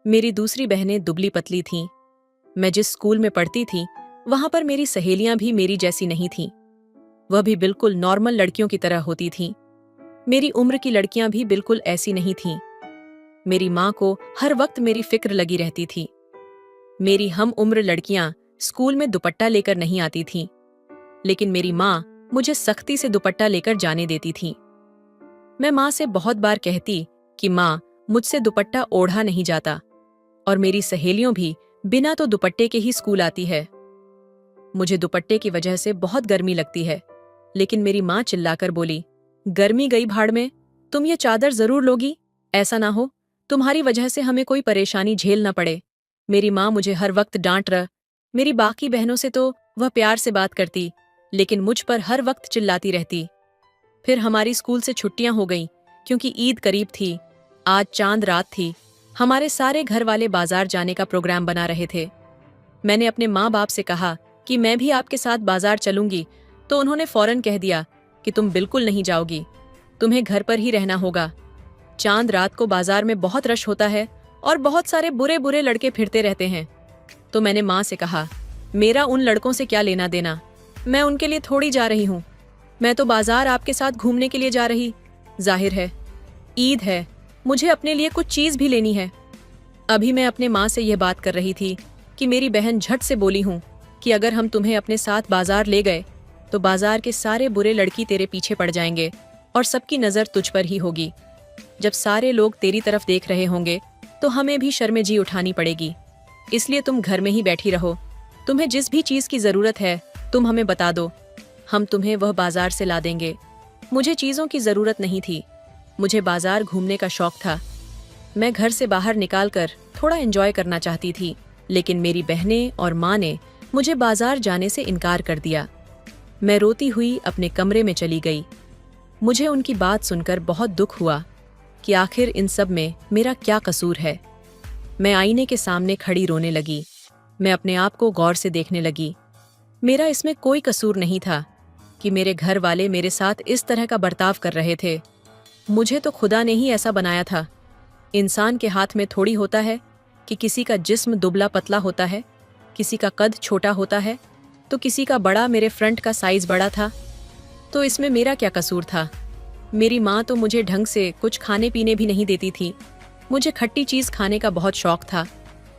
मेरी दूसरी बहनें दुबली पतली थीं। मैं जिस स्कूल में पढ़ती थी वहां पर मेरी सहेलियां भी मेरी जैसी नहीं थीं। वह भी बिल्कुल नॉर्मल लड़कियों की तरह होती थीं। मेरी उम्र की लड़कियां भी बिल्कुल ऐसी नहीं थीं। मेरी माँ को हर वक्त मेरी फिक्र लगी रहती थी। मेरी हम उम्र लड़कियां स्कूल में दुपट्टा लेकर नहीं आती थीं, लेकिन मेरी माँ मुझे सख्ती से दुपट्टा लेकर जाने देती थी। मैं माँ से बहुत बार कहती कि माँ, मुझसे दुपट्टा ओढ़ा नहीं जाता और मेरी सहेलियों भी बिना तो दुपट्टे के ही स्कूल आती है। मुझे दुपट्टे की वजह से बहुत गर्मी लगती है, लेकिन मेरी माँ चिल्लाकर बोली, गर्मी गई भाड़ में, तुम ये चादर जरूर लोगी, ऐसा ना हो तुम्हारी वजह से हमें कोई परेशानी झेल न पड़े। मेरी माँ मुझे हर वक्त डांट रहा। मेरी बाकी बहनों से तो वह प्यार से बात करती, लेकिन मुझ पर हर वक्त चिल्लाती रहती। फिर हमारी स्कूल से छुट्टियां हो गईं क्योंकि ईद करीब थी। आज चांद रात थी। हमारे सारे घर वाले बाजार जाने का प्रोग्राम बना रहे थे। मैंने अपने माँ बाप से कहा कि मैं भी आपके साथ बाजार चलूंगी, तो उन्होंने फौरन कह दिया कि तुम बिल्कुल नहीं जाओगी, तुम्हें घर पर ही रहना होगा। चांद रात को बाजार में बहुत रश होता है और बहुत सारे बुरे बुरे लड़के फिरते रहते हैं। तो मैंने माँ से कहा, मेरा उन लड़कों से क्या लेना देना, मैं उनके लिए थोड़ी जा रही हूँ। मैं तो बाजार आपके साथ घूमने के लिए जा रही। जाहिर है ईद है, मुझे अपने लिए कुछ चीज़ भी लेनी है। अभी मैं अपने माँ से यह बात कर रही थी कि मेरी बहन झट से बोली हूँ कि अगर हम तुम्हें अपने साथ बाजार ले गए तो बाजार के सारे बुरे लड़की तेरे पीछे पड़ जाएंगे और सबकी नज़र तुझ पर ही होगी। जब सारे लोग तेरी तरफ देख रहे होंगे तो हमें भी शर्मेजी उठानी पड़ेगी। इसलिए तुम घर में ही बैठी रहो। तुम्हें जिस भी चीज़ की ज़रूरत है तुम हमें बता दो, हम तुम्हें वह बाजार से ला देंगे। मुझे चीज़ों की ज़रूरत नहीं थी, मुझे बाजार घूमने का शौक था। मैं घर से बाहर निकालकर थोड़ा एंजॉय करना चाहती थी, लेकिन मेरी बहनें और माँ ने मुझे बाजार जाने से इनकार कर दिया। मैं रोती हुई अपने कमरे में चली गई। मुझे उनकी बात सुनकर बहुत दुख हुआ कि आखिर इन सब में मेरा क्या कसूर है। मैं आईने के सामने खड़ी रोने लगी। मैं अपने आप को गौर से देखने लगी। मेरा इसमें कोई कसूर नहीं था कि मेरे घर वाले मेरे साथ इस तरह का बर्ताव कर रहे थे। मुझे तो खुदा ने ही ऐसा बनाया था। इंसान के हाथ में थोड़ी होता है कि किसी का जिस्म दुबला पतला होता है, किसी का कद छोटा होता है, तो किसी का बड़ा। मेरे फ्रंट का साइज बड़ा था, तो इसमें मेरा क्या कसूर था। मेरी माँ तो मुझे ढंग से कुछ खाने पीने भी नहीं देती थी। मुझे खट्टी चीज़ खाने का बहुत शौक था,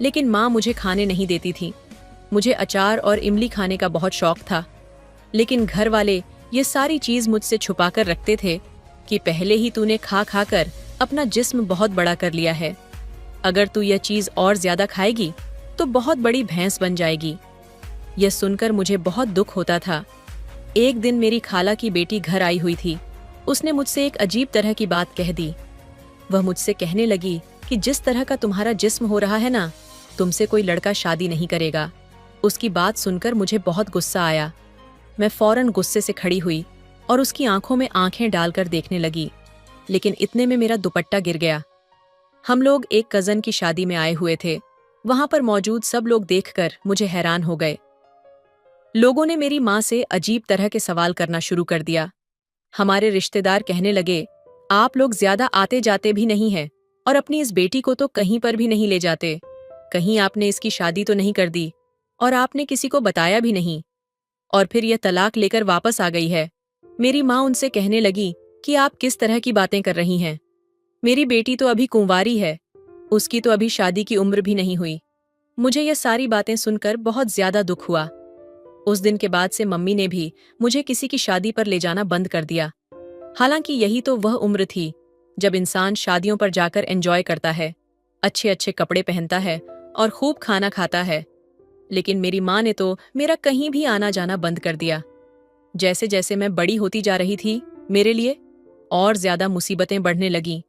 लेकिन माँ मुझे खाने नहीं देती थी। मुझे अचार और इमली खाने का बहुत शौक था, लेकिन घर वाले ये सारी चीज़ मुझसे छुपा कर रखते थे कि पहले ही तूने खा खा कर अपना जिस्म बहुत बड़ा कर लिया है। अगर तू यह चीज़ और ज़्यादा खाएगी तो बहुत बड़ी भैंस बन जाएगी। यह सुनकर मुझे बहुत दुख होता था। एक दिन मेरी खाला की बेटी घर आई हुई थी। उसने मुझसे एक अजीब तरह की बात कह दी। वह मुझसे कहने लगी कि जिस तरह का तुम्हारा जिस्म हो रहा है ना, तुमसे कोई लड़का शादी नहीं करेगा। उसकी बात सुनकर मुझे बहुत गुस्सा आया। मैं फौरन गुस्से से खड़ी हुई और उसकी आंखों में आंखें डालकर देखने लगी, लेकिन इतने में मेरा दुपट्टा गिर गया। हम लोग एक कज़न की शादी में आए हुए थे। वहां पर मौजूद सब लोग देखकर मुझे हैरान हो गए। लोगों ने मेरी माँ से अजीब तरह के सवाल करना शुरू कर दिया। हमारे रिश्तेदार कहने लगे, आप लोग ज्यादा आते जाते भी नहीं हैं और अपनी इस बेटी को तो कहीं पर भी नहीं ले जाते। कहीं आपने इसकी शादी तो नहीं कर दी और आपने किसी को बताया भी नहीं, और फिर यह तलाक लेकर वापस आ गई है। मेरी माँ उनसे कहने लगी कि आप किस तरह की बातें कर रही हैं। मेरी बेटी तो अभी कुंवारी है, उसकी तो अभी शादी की उम्र भी नहीं हुई। मुझे यह सारी बातें सुनकर बहुत ज्यादा दुख हुआ। उस दिन के बाद से मम्मी ने भी मुझे किसी की शादी पर ले जाना बंद कर दिया। हालांकि यही तो वह उम्र थी जब इंसान शादियों पर जाकर एंजॉय करता है, अच्छे अच्छे कपड़े पहनता है और खूब खाना खाता है। लेकिन मेरी माँ ने तो मेरा कहीं भी आना जाना बंद कर दिया। जैसे जैसे मैं बड़ी होती जा रही थी, मेरे लिए और ज्यादा मुसीबतें बढ़ने लगीं।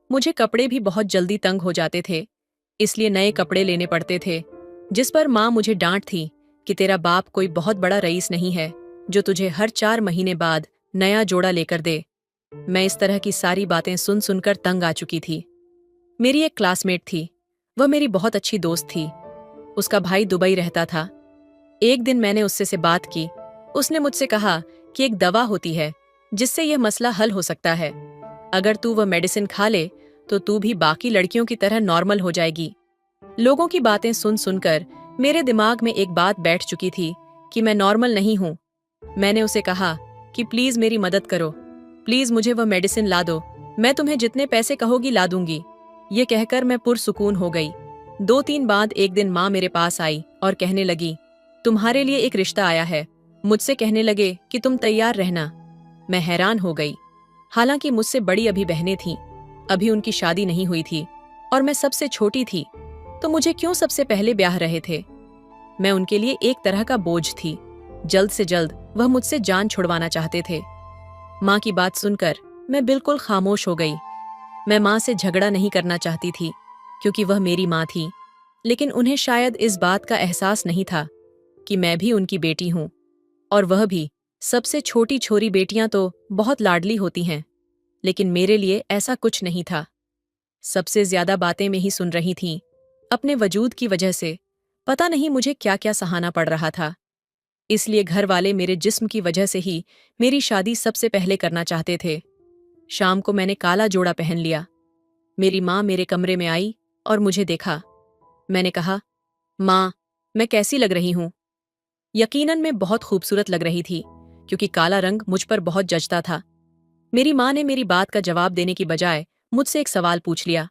मुझे कपड़े भी बहुत जल्दी तंग हो जाते थे, इसलिए नए कपड़े लेने पड़ते थे, जिस पर माँ मुझे डांटती कि तेरा बाप कोई बहुत बड़ा रईस नहीं है जो तुझे हर 4 महीने बाद नया जोड़ा लेकर दे। मैं इस तरह की सारी बातें सुन सुनकर तंग आ चुकी थी। मेरी एक क्लासमेट थी, वह मेरी बहुत अच्छी दोस्त थी। उसका भाई दुबई रहता था। एक दिन मैंने उससे से बात की। उसने मुझसे कहा कि एक दवा होती है जिससे यह मसला हल हो सकता है। अगर तू वह मेडिसिन खा ले तो तू भी बाकी लड़कियों की तरह नॉर्मल हो जाएगी। लोगों की बातें सुन सुनकर मेरे दिमाग में एक बात बैठ चुकी थी कि मैं नॉर्मल नहीं हूँ। मैंने उसे कहा कि प्लीज मेरी मदद करो, प्लीज मुझे वह मेडिसिन ला दो, मैं तुम्हें जितने पैसे कहोगी ला दूंगी। ये कहकर मैं पुरसुकून हो गई। 2-3 बाद एक दिन माँ मेरे पास आई और कहने लगी, तुम्हारे लिए एक रिश्ता आया है। मुझसे कहने लगे कि तुम तैयार रहना। मैं हैरान हो गई। हालांकि मुझसे बड़ी अभी बहनें थीं, अभी उनकी शादी नहीं हुई थी और मैं सबसे छोटी थी, तो मुझे क्यों सबसे पहले ब्याह रहे थे। मैं उनके लिए एक तरह का बोझ थी। जल्द से जल्द वह मुझसे जान छुड़वाना चाहते थे। माँ की बात सुनकर मैं बिल्कुल खामोश हो गई। मैं माँ से झगड़ा नहीं करना चाहती थी क्योंकि वह मेरी माँ थी, लेकिन उन्हें शायद इस बात का एहसास नहीं था कि मैं भी उनकी बेटी हूँ, और वह भी सबसे छोटी छोरी। बेटियां तो बहुत लाडली होती हैं, लेकिन मेरे लिए ऐसा कुछ नहीं था। सबसे ज्यादा बातें में ही सुन रही थीं। अपने वजूद की वजह से पता नहीं मुझे क्या क्या सहाना पड़ रहा था। इसलिए घर वाले मेरे जिस्म की वजह से ही मेरी शादी सबसे पहले करना चाहते थे। शाम को मैंने काला जोड़ा पहन लिया। मेरी माँ मेरे कमरे में आई और मुझे देखा। मैंने कहा, माँ, मैं कैसी लग रही हूँ? यकीनन मैं बहुत खूबसूरत लग रही थी क्योंकि काला रंग मुझ पर बहुत जचता था। मेरी माँ ने मेरी बात का जवाब देने की बजाय मुझसे एक सवाल पूछ लिया,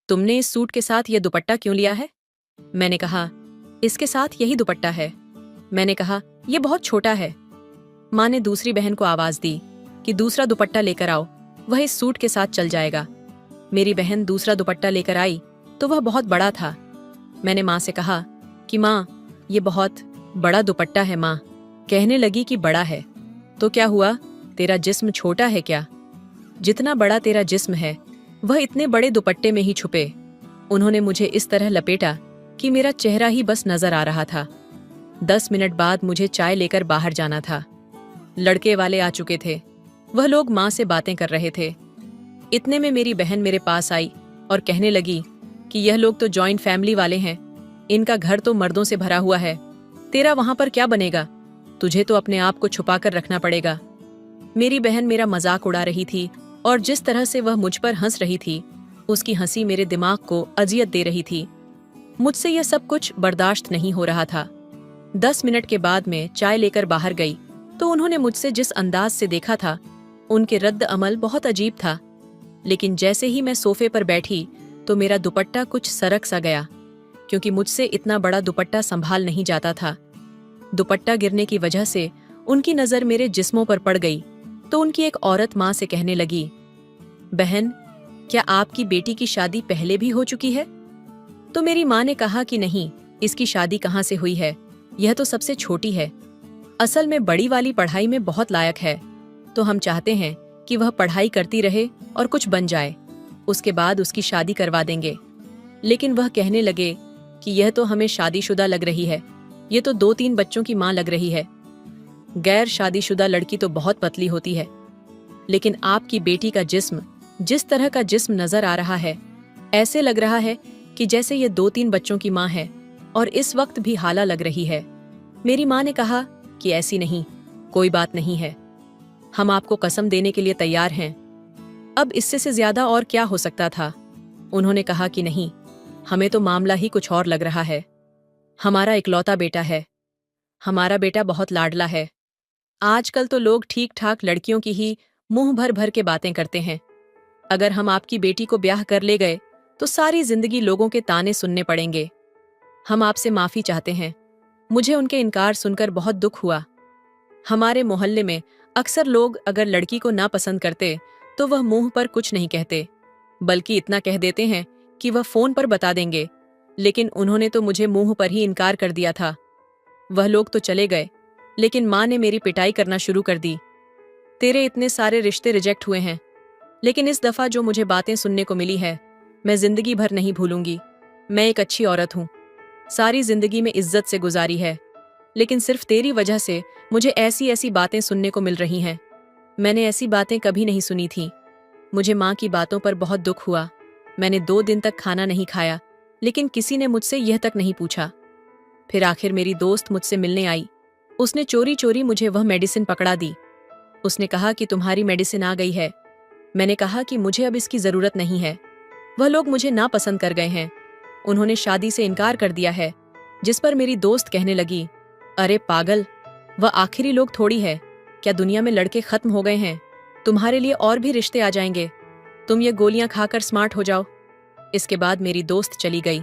तुमने इस सूट के साथ यह दुपट्टा क्यों लिया है? मैंने कहा, इसके साथ यही दुपट्टा है। मैंने कहा, यह बहुत छोटा है। माँ ने दूसरी बहन को आवाज दी कि दूसरा दुपट्टा लेकर आओ, वह इस सूट के साथ चल जाएगा। मेरी बहन दूसरा दुपट्टा लेकर आई तो वह बहुत बड़ा था। मैंने माँ से कहा कि माँ, ये बहुत बड़ा दुपट्टा है। माँ कहने लगी कि बड़ा है तो क्या हुआ, तेरा जिस्म छोटा है क्या? जितना बड़ा तेरा जिस्म है वह इतने बड़े दुपट्टे में ही छुपे। उन्होंने मुझे इस तरह लपेटा कि मेरा चेहरा ही बस नजर आ रहा था। 10 मिनट बाद मुझे चाय लेकर बाहर जाना था। लड़के वाले आ चुके थे। वह लोग माँ से बातें कर रहे थे। इतने में मेरी बहन मेरे पास आई और कहने लगी कि यह लोग तो जॉइंट फैमिली वाले हैं, इनका घर तो मर्दों से भरा हुआ है, तेरा वहां पर क्या बनेगा? तुझे तो अपने आप को छुपा कर रखना पड़ेगा। मेरी बहन मेरा मजाक उड़ा रही थी और जिस तरह से वह मुझ पर हंस रही थी, उसकी हंसी मेरे दिमाग को अजियत दे रही थी। मुझसे यह सब कुछ बर्दाश्त नहीं हो रहा था। 10 मिनट के बाद मैं चाय लेकर बाहर गई तो उन्होंने मुझसे जिस अंदाज से देखा था, उनके रद्द अमल बहुत अजीब था। लेकिन जैसे ही मैं सोफे पर बैठी तो मेरा दुपट्टा कुछ सरक सा गया, क्योंकि मुझसे इतना बड़ा दुपट्टा संभाल नहीं जाता था। दुपट्टा गिरने की वजह से उनकी नजर मेरे जिस्मों पर पड़ गई तो उनकी एक औरत माँ से कहने लगी, बहन, क्या आपकी बेटी की शादी पहले भी हो चुकी है? तो मेरी माँ ने कहा कि नहीं, इसकी शादी कहाँ से हुई है, यह तो सबसे छोटी है। असल में बड़ी वाली पढ़ाई में बहुत लायक है, तो हम चाहते हैं कि वह पढ़ाई करती रहे और कुछ बन जाए, उसके बाद उसकी शादी करवा देंगे। लेकिन वह कहने लगे कि यह तो हमें शादीशुदा लग रही है, ये तो 2-3 बच्चों की माँ लग रही है। गैर शादीशुदा लड़की तो बहुत पतली होती है, लेकिन आपकी बेटी का जिस्म जिस तरह का जिस्म नजर आ रहा है, ऐसे लग रहा है कि जैसे ये 2-3 बच्चों की माँ है और इस वक्त भी हाला लग रही है। मेरी माँ ने कहा कि ऐसी नहीं, कोई बात नहीं है, हम आपको कसम देने के लिए तैयार हैं। अब इससे से ज्यादा और क्या हो सकता था। उन्होंने कहा कि नहीं, हमें तो मामला ही कुछ और लग रहा है। हमारा इकलौता बेटा है, हमारा बेटा बहुत लाडला है। आजकल तो लोग ठीक ठाक लड़कियों की ही मुंह भर भर के बातें करते हैं। अगर हम आपकी बेटी को ब्याह कर ले गए तो सारी जिंदगी लोगों के ताने सुनने पड़ेंगे। हम आपसे माफी चाहते हैं। मुझे उनके इनकार सुनकर बहुत दुख हुआ। हमारे मोहल्ले में अक्सर लोग अगर लड़की को ना पसंद करते तो वह मुंह पर कुछ नहीं कहते, बल्कि इतना कह देते हैं कि वह फोन पर बता देंगे। लेकिन उन्होंने तो मुझे मुंह पर ही इनकार कर दिया था। वह लोग तो चले गए, लेकिन माँ ने मेरी पिटाई करना शुरू कर दी। तेरे इतने सारे रिश्ते रिजेक्ट हुए हैं, लेकिन इस दफा जो मुझे बातें सुनने को मिली है, मैं जिंदगी भर नहीं भूलूंगी। मैं एक अच्छी औरत हूँ, सारी जिंदगी में इज्जत से गुजारी है, लेकिन सिर्फ तेरी वजह से मुझे ऐसी ऐसी बातें सुनने को मिल रही हैं। मैंने ऐसी बातें कभी नहीं सुनी थी। मुझे माँ की बातों पर बहुत दुख हुआ। मैंने 2 दिन तक खाना नहीं खाया, लेकिन किसी ने मुझसे यह तक नहीं पूछा। फिर आखिर मेरी दोस्त मुझसे मिलने आई। उसने चोरी चोरी मुझे वह मेडिसिन पकड़ा दी। उसने कहा कि तुम्हारी मेडिसिन आ गई है। मैंने कहा कि मुझे अब इसकी जरूरत नहीं है। वह लोग मुझे नापसंद कर गए हैं, उन्होंने शादी से इनकार कर दिया है। जिस पर मेरी दोस्त कहने लगी, अरे पागल, वह आखिरी लोग थोड़ी है, क्या दुनिया में लड़के खत्म हो गए हैं? तुम्हारे लिए और भी रिश्ते आ जाएंगे, तुम ये गोलियां खाकर स्मार्ट हो जाओ। इसके बाद मेरी दोस्त चली गई।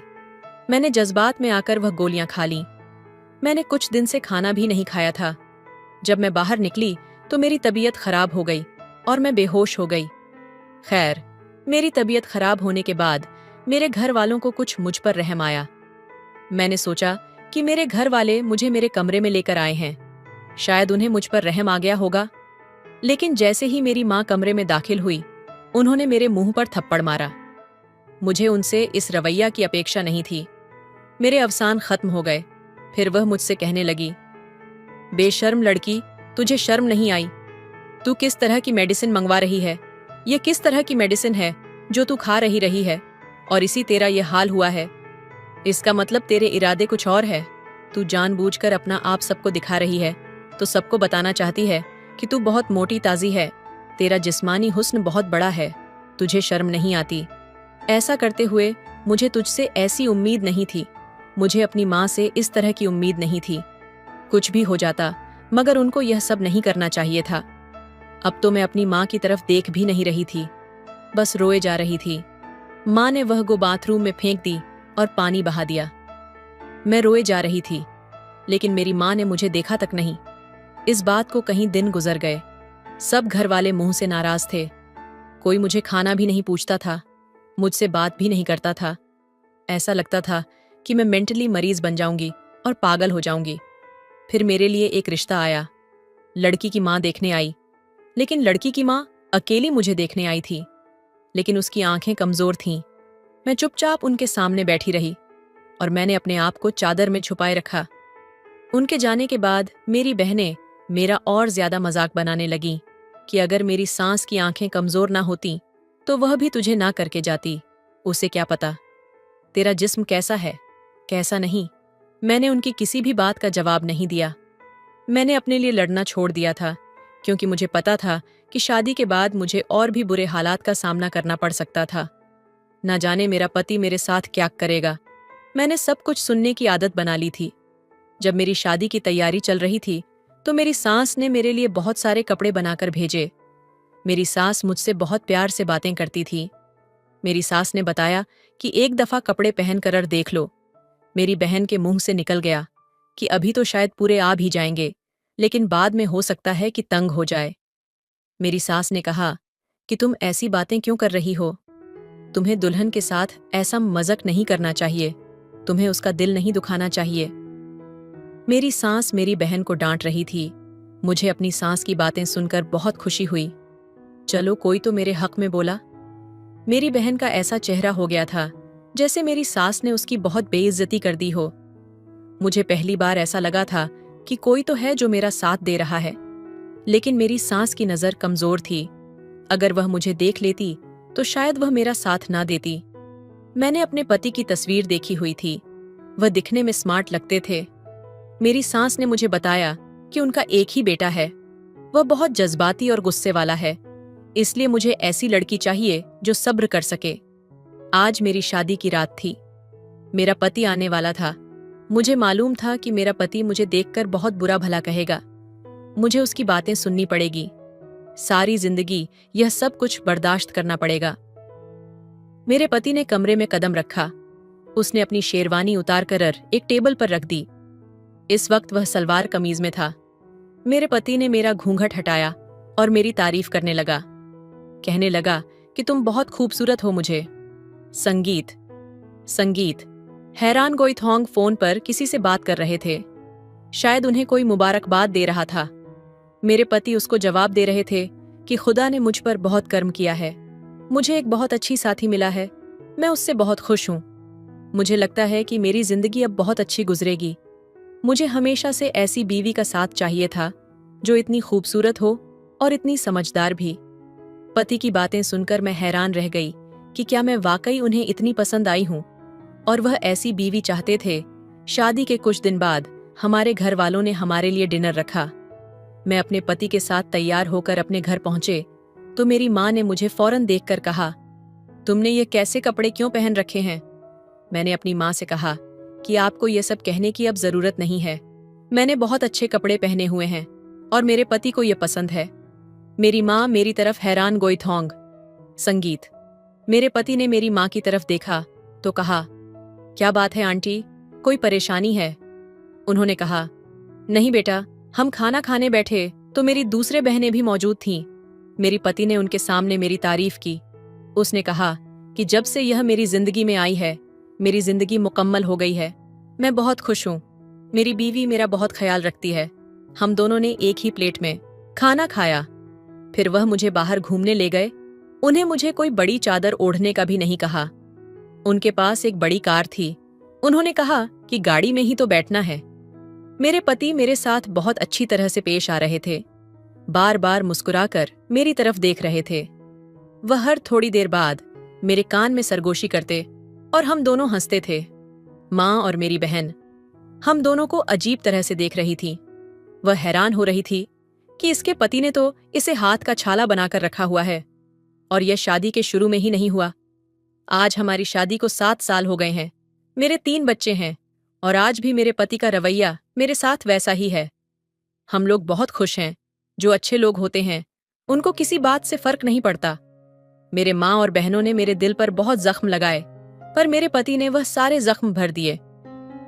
मैंने जज्बात में आकर वह गोलियां खा लीं। मैंने कुछ दिन से खाना भी नहीं खाया था। जब मैं बाहर निकली तो मेरी तबीयत खराब हो गई और मैं बेहोश हो गई। खैर, मेरी तबीयत खराब होने के बाद मेरे घर वालों को कुछ मुझ पर रहम आया। मैंने सोचा कि मेरे घर वाले मुझे मेरे कमरे में लेकर आए हैं, शायद उन्हें मुझ पर रहम आ गया होगा। लेकिन जैसे ही मेरी माँ कमरे में दाखिल हुई, उन्होंने मेरे मुंह पर थप्पड़ मारा। मुझे उनसे इस रवैया की अपेक्षा नहीं थी। मेरे अवसान खत्म हो गए। फिर वह मुझसे कहने लगी, बेशर्म लड़की, तुझे शर्म नहीं आई? तू किस तरह की मेडिसिन मंगवा रही है? ये किस तरह की मेडिसिन है जो तू खा रही है और इसी तेरा ये हाल हुआ है? इसका मतलब तेरे इरादे कुछ और है। तू जानबूझकर अपना आप सबको दिखा रही है, तो सबको बताना चाहती है कि तू बहुत मोटी ताजी है, तेरा जिस्मानी हुस्न बहुत बड़ा है, तुझे शर्म नहीं आती। ऐसा करते हुए मुझे तुझसे ऐसी उम्मीद नहीं थी, मुझे अपनी माँ से इस तरह की उम्मीद नहीं थी। कुछ भी हो जाता, मगर उनको यह सब नहीं करना चाहिए था। अब तो मैं अपनी माँ की तरफ देख भी नहीं रही थी, बस रोए जा रही थी। माँ ने वह गो बाथरूम में फेंक दी और पानी बहा दिया। मैं रोए जा रही थी, लेकिन मेरी माँ ने मुझे देखा तक नहीं। इस बात को कहीं दिन गुजर गए। सब घर वाले मुंह से नाराज थे। कोई मुझे खाना भी नहीं पूछता था, मुझसे बात भी नहीं करता था। ऐसा लगता था कि मैं मेंटली मरीज बन जाऊंगी और पागल हो जाऊंगी। फिर मेरे लिए एक रिश्ता आया। लड़की की माँ देखने आई, लेकिन लड़की की माँ अकेली मुझे देखने आई थी, लेकिन उसकी आंखें कमजोर थीं। मैं चुपचाप उनके सामने बैठी रही और मैंने अपने आप को चादर में छुपाए रखा। उनके जाने के बाद मेरी बहनें मेरा और ज्यादा मजाक बनाने लगीं कि अगर मेरी सांस की आंखें कमजोर ना होती तो वह भी तुझे ना करके जाती। उसे क्या पता तेरा जिस्म कैसा है, कैसा नहीं? मैंने उनकी किसी भी बात का जवाब नहीं दिया। मैंने अपने लिए लड़ना छोड़ दिया था, क्योंकि मुझे पता था कि शादी के बाद मुझे और भी बुरे हालात का सामना करना पड़ सकता था। ना जाने मेरा पति मेरे साथ क्या करेगा। मैंने सब कुछ सुनने की आदत बना ली थी। जब मेरी शादी की तैयारी चल रही थी, तो मेरी सास ने मेरे लिए बहुत सारे कपड़े बनाकर भेजे। मेरी सास मुझसे बहुत प्यार से बातें करती थी। मेरी सास ने बताया कि एक दफा कपड़े पहनकर देख लो। मेरी बहन के मुंह से निकल गया कि अभी तो शायद पूरे आ भी जाएंगे, लेकिन बाद में हो सकता है कि तंग हो जाए। मेरी सास ने कहा कि तुम ऐसी बातें क्यों कर रही हो? तुम्हें दुल्हन के साथ ऐसा मज़ाक नहीं करना चाहिए। तुम्हें उसका दिल नहीं दुखाना चाहिए। मेरी सास मेरी बहन को डांट रही थी। मुझे अपनी सास की बातें सुनकर बहुत खुशी हुई। चलो, कोई तो मेरे हक में बोला। मेरी बहन का ऐसा चेहरा हो गया था जैसे मेरी सास ने उसकी बहुत बेइज्जती कर दी हो। मुझे पहली बार ऐसा लगा था कि कोई तो है जो मेरा साथ दे रहा है, लेकिन मेरी सास की नज़र कमज़ोर थी। अगर वह मुझे देख लेती तो शायद वह मेरा साथ ना देती। मैंने अपने पति की तस्वीर देखी हुई थी। वह दिखने में स्मार्ट लगते थे। मेरी सास ने मुझे बताया कि उनका एक ही बेटा है। वह बहुत जज्बाती और गुस्से वाला है, इसलिए मुझे ऐसी लड़की चाहिए जो सब्र कर सके। आज मेरी शादी की रात थी। मेरा पति आने वाला था। मुझे मालूम था कि मेरा पति मुझे देखकर बहुत बुरा भला कहेगा। मुझे उसकी बातें सुननी पड़ेगी। सारी जिंदगी यह सब कुछ बर्दाश्त करना पड़ेगा। मेरे पति ने कमरे में कदम रखा। उसने अपनी शेरवानी उतारकर एक टेबल पर रख दी। इस वक्त वह सलवार कमीज में था। मेरे पति ने मेरा घूंघट हटाया और मेरी तारीफ करने लगा। कहने लगा कि तुम बहुत खूबसूरत हो। मुझे संगीत संगीत हैरान गोइथोंग फोन पर किसी से बात कर रहे थे। शायद उन्हें कोई मुबारकबाद दे रहा था। मेरे पति उसको जवाब दे रहे थे कि खुदा ने मुझ पर बहुत कर्म किया है। मुझे एक बहुत अच्छी साथी मिला है। मैं उससे बहुत खुश हूं। मुझे लगता है कि मेरी जिंदगी अब बहुत अच्छी गुजरेगी। मुझे हमेशा से ऐसी बीवी का साथ चाहिए था जो इतनी खूबसूरत हो और इतनी समझदार भी। पति की बातें सुनकर मैं हैरान रह गई कि क्या मैं वाकई उन्हें इतनी पसंद आई हूं, और वह ऐसी बीवी चाहते थे। शादी के कुछ दिन बाद हमारे घर वालों ने हमारे लिए डिनर रखा। मैं अपने पति के साथ तैयार होकर अपने घर पहुंचे तो मेरी माँ ने मुझे फौरन देखकर कहा, तुमने ये कैसे कपड़े क्यों पहन रखे हैं? मैंने अपनी माँ से कहा कि आपको ये सब कहने की अब जरूरत नहीं है। मैंने बहुत अच्छे कपड़े पहने हुए हैं और मेरे पति को ये पसंद है। मेरी माँ मेरी तरफ हैरान गोइथोंग। संगीत मेरे पति ने मेरी माँ की तरफ देखा तो कहा, क्या बात है आंटी, कोई परेशानी है? उन्होंने कहा, नहीं बेटा, हम खाना खाने बैठे तो मेरी दूसरे बहनें भी मौजूद थीं। मेरी पति ने उनके सामने मेरी तारीफ की। उसने कहा कि जब से यह मेरी जिंदगी में आई है, मेरी जिंदगी मुकम्मल हो गई है। मैं बहुत खुश हूँ। मेरी बीवी मेरा बहुत ख्याल रखती है। हम दोनों ने एक ही प्लेट में खाना खाया। फिर वह मुझे बाहर घूमने ले गए। उन्हें मुझे कोई बड़ी चादर ओढ़ने का भी नहीं कहा। उनके पास एक बड़ी कार थी। उन्होंने कहा कि गाड़ी में ही तो बैठना है। मेरे पति मेरे साथ बहुत अच्छी तरह से पेश आ रहे थे। बार बार मुस्कुराकर मेरी तरफ देख रहे थे। वह हर थोड़ी देर बाद मेरे कान में सरगोशी करते और हम दोनों हंसते थे। माँ और मेरी बहन हम दोनों को अजीब तरह से देख रही थी। वह हैरान हो रही थी कि इसके पति ने तो इसे हाथ का छाला बनाकर रखा हुआ है, और यह शादी के शुरू में ही नहीं हुआ। आज हमारी शादी को 7 साल हो गए हैं। मेरे 3 बच्चे हैं और आज भी मेरे पति का रवैया मेरे साथ वैसा ही है। हम लोग बहुत खुश हैं। जो अच्छे लोग होते हैं उनको किसी बात से फर्क नहीं पड़ता। मेरे माँ और बहनों ने मेरे दिल पर बहुत जख्म लगाए, पर मेरे पति ने वह सारे जख्म भर दिए।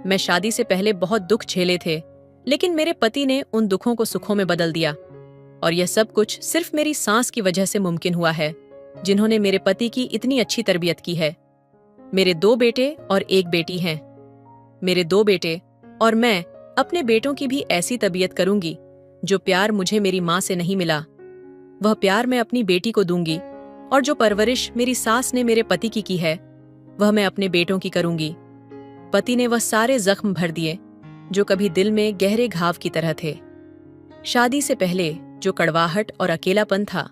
मैं शादी से पहले बहुत दुख झेले थे, लेकिन मेरे पति ने उन दुखों को सुखों में बदल दिया, और यह सब कुछ सिर्फ मेरी सास की वजह से मुमकिन हुआ है, जिन्होंने मेरे पति की इतनी अच्छी तरबियत की है। मेरे 2 बेटे और 1 बेटी हैं। मेरे 2 बेटे और मैं अपने बेटों की भी ऐसी तरबियत करूंगी जो प्यार मुझे मेरी माँ से नहीं मिला, वह प्यार मैं अपनी बेटी को दूंगी, और जो परवरिश मेरी सास ने मेरे पति की है वह मैं अपने बेटों की करूंगी। पति ने वह सारे जख्म भर दिए जो कभी दिल में गहरे घाव की तरह थे। शादी से पहले जो कड़वाहट और अकेलापन था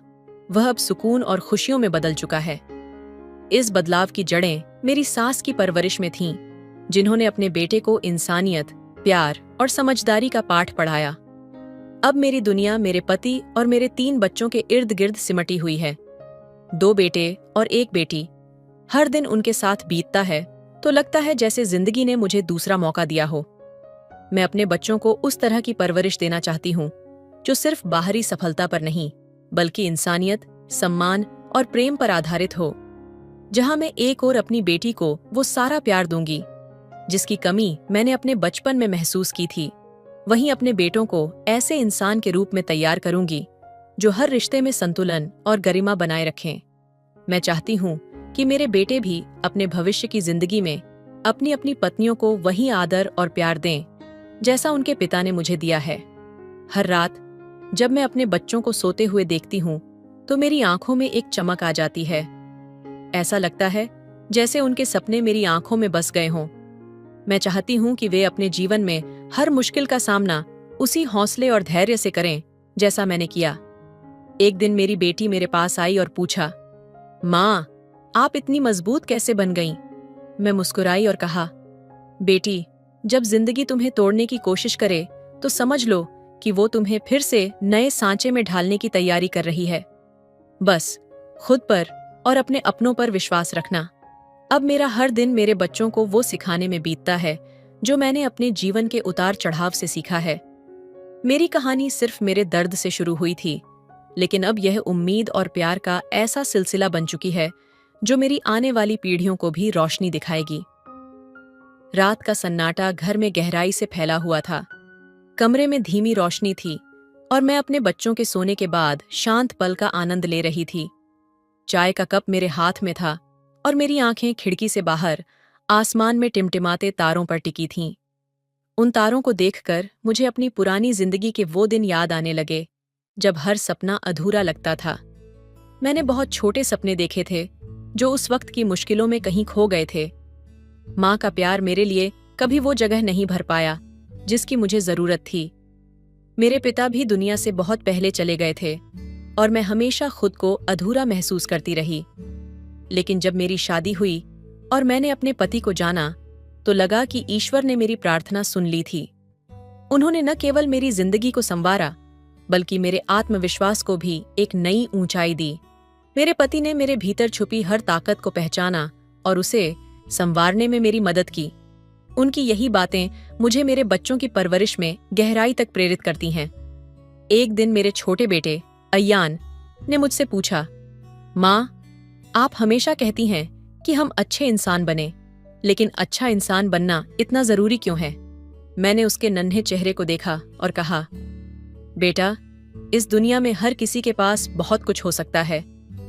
वह अब सुकून और खुशियों में बदल चुका है। इस बदलाव की जड़ें मेरी सास की परवरिश में थीं। जिन्होंने अपने बेटे को इंसानियत, प्यार और समझदारी का पाठ पढ़ाया। अब मेरी दुनिया मेरे पति और मेरे 3 बच्चों के इर्द गिर्द सिमटी हुई है। 2 बेटे और 1 बेटी। हर दिन उनके साथ बीतता है तो लगता है जैसे जिंदगी ने मुझे दूसरा मौका दिया हो। मैं अपने बच्चों को उस तरह की परवरिश देना चाहती हूँ जो सिर्फ बाहरी सफलता पर नहीं, बल्कि इंसानियत, सम्मान और प्रेम पर आधारित हो। जहां मैं एक ओर अपनी बेटी को वो सारा प्यार दूंगी जिसकी कमी मैंने अपने बचपन में महसूस की थी, वहीं अपने बेटों को ऐसे इंसान के रूप में तैयार करूंगी जो हर रिश्ते में संतुलन और गरिमा बनाए रखें। मैं चाहती हूं कि मेरे बेटे भी अपने भविष्य की जिंदगी में अपनी अपनी पत्नियों को वही आदर और प्यार दें जैसा उनके पिता ने मुझे दिया है। हर रात जब मैं अपने बच्चों को सोते हुए देखती हूँ तो मेरी आंखों में एक चमक आ जाती है। ऐसा लगता है जैसे उनके सपने मेरी आंखों में बस गए हों। मैं चाहती हूँ कि वे अपने जीवन में हर मुश्किल का सामना उसी हौसले और धैर्य से करें जैसा मैंने किया। एक दिन मेरी बेटी मेरे पास आई और पूछा, माँ, आप इतनी मजबूत कैसे बन गईं? मैं मुस्कुराई और कहा, बेटी, जब जिंदगी तुम्हें तोड़ने की कोशिश करे तो समझ लो कि वो तुम्हें फिर से नए सांचे में ढालने की तैयारी कर रही है। बस खुद पर और अपने अपनों पर विश्वास रखना। अब मेरा हर दिन मेरे बच्चों को वो सिखाने में बीतता है जो मैंने अपने जीवन के उतार चढ़ाव से सीखा है। मेरी कहानी सिर्फ मेरे दर्द से शुरू हुई थी, लेकिन अब यह उम्मीद और प्यार का ऐसा सिलसिला बन चुकी है जो मेरी आने वाली पीढ़ियों को भी रोशनी दिखाएगी। रात का सन्नाटा घर में गहराई से फैला हुआ था। कमरे में धीमी रोशनी थी और मैं अपने बच्चों के सोने के बाद शांत पल का आनंद ले रही थी। चाय का कप मेरे हाथ में था और मेरी आंखें खिड़की से बाहर आसमान में टिमटिमाते तारों पर टिकी थीं। उन तारों को देखकर मुझे अपनी पुरानी जिंदगी के वो दिन याद आने लगे जब हर सपना अधूरा लगता था। मैंने बहुत छोटे सपने देखे थे जो उस वक्त की मुश्किलों में कहीं खो गए थे। माँ का प्यार मेरे लिए कभी वो जगह नहीं भर पाया जिसकी मुझे जरूरत थी। मेरे पिता भी दुनिया से बहुत पहले चले गए थे और मैं हमेशा खुद को अधूरा महसूस करती रही। लेकिन जब मेरी शादी हुई और मैंने अपने पति को जाना तो लगा कि ईश्वर ने मेरी प्रार्थना सुन ली थी। उन्होंने न केवल मेरी जिंदगी को संवारा बल्कि मेरे आत्मविश्वास को भी एक नई ऊंचाई दी। मेरे पति ने मेरे भीतर छुपी हर ताकत को पहचाना और उसे संवारने में मेरी मदद की। उनकी यही बातें मुझे मेरे बच्चों की परवरिश में गहराई तक प्रेरित करती हैं। एक दिन मेरे छोटे बेटे अय्यान ने मुझसे पूछा, माँ, आप हमेशा कहती हैं कि हम अच्छे इंसान बने, लेकिन अच्छा इंसान बनना इतना जरूरी क्यों है? मैंने उसके नन्हे चेहरे को देखा और कहा, बेटा, इस दुनिया में हर किसी के पास बहुत कुछ हो सकता है,